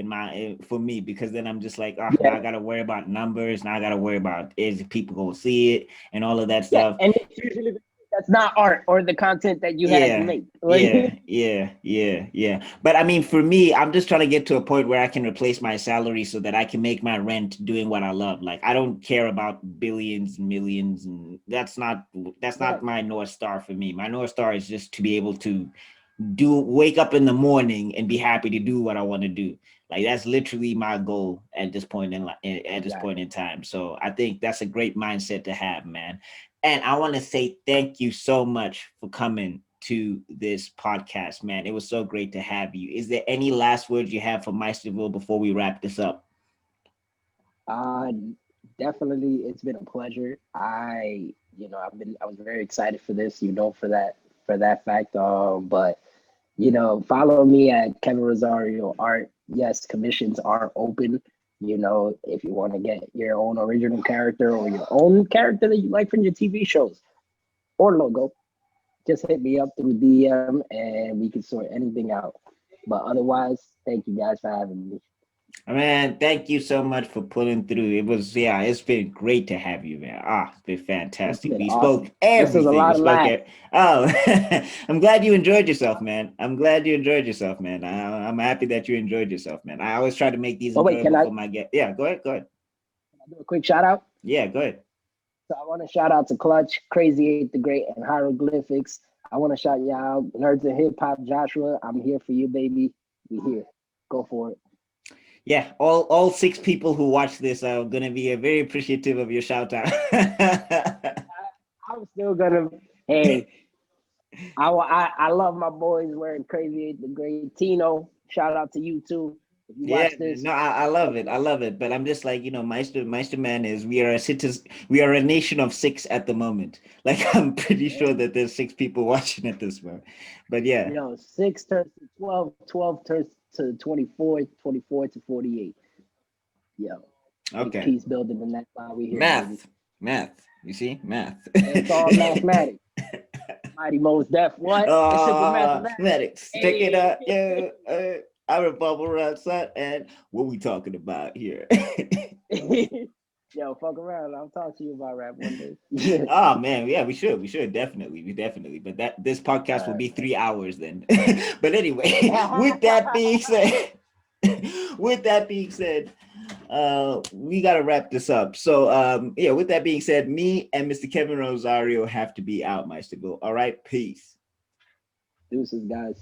for me, because then I'm just like, oh, now Yeah, I got to worry about numbers. Now I got to worry about is people going to see it and all of that yeah, stuff. and it's usually that's not art or the content that you had to Yeah, make. yeah, Like, yeah, yeah, yeah. But I mean, for me, I'm just trying to get to a point where I can replace my salary so that I can make my rent doing what I love. Like I don't care about billions and millions, and that's right, not my North Star for me. My North Star is just to be able to wake up in the morning and be happy to do what I want to do. Like that's literally my goal at this point at this point exactly. in time. So I think that's a great mindset to have, man. And I want to say thank you so much for coming to this podcast, man. It was so great to have you. Is there any last words you have for Meisterville before we wrap this up? Uh, Definitely, it's been a pleasure. I was very excited for this. For that fact. But follow me at Kevin Rosario Art. Yes, commissions are open. If you want to get your own original character or your own character that you like from your TV shows or logo, just hit me up through DM and we can sort anything out. But otherwise, thank you guys for having me. Man, thank you so much for pulling through. It was, yeah, it's been great to have you, man. Ah, it's been It's fantastic. been We spoke awesome. This was a everything. We lot of spoke laughs. it. Oh, I'm glad you enjoyed yourself, man. I'm glad you enjoyed yourself, man. I'm happy that you enjoyed yourself, man. I always try to make these But wait, enjoyable for my guests. Yeah, go ahead, go ahead. can I do a quick shout out? Yeah, go ahead. So I want to shout out to Clutch, Crazy Eight the Great, and Hieroglyphics. I want to shout you out, Nerds of Hip Hop, Joshua. I'm here for you, baby. We here. Go for it. Yeah, all six people who watch this are gonna be very appreciative of your shout out. I'm still gonna. Hey, I love my boys wearing Crazy Eight the Great. Tino, shout out to you too. If you watch Yeah, this, no, I love it. I love it. But I'm just like, Meister Man is we are a citizen, we are a nation of six at the moment. Like I'm pretty sure hey, that there's six people watching at this moment. But yeah, yo, 6 turns to 12, 12 turns to 24, 24 to 48. Yo, big okay. peace building, and that's why we here, baby. Math. Math. You see? Math. It's all mathematics. Mighty Most Def. What? It's simple mathematics. Mathematics. Check it Hey. out. Yeah. I'm a bubble around son, and what we talking about here? Yo, fuck around. I'll talk to you about rap one day. Oh man, yeah, we should definitely, but that this podcast will All be 3 hours then. But anyway, with that being said, with that being said, we gotta wrap this up. So yeah, with that being said, me and Mr. Kevin Rosario have to be out, Meister. All right, peace. Deuces, guys.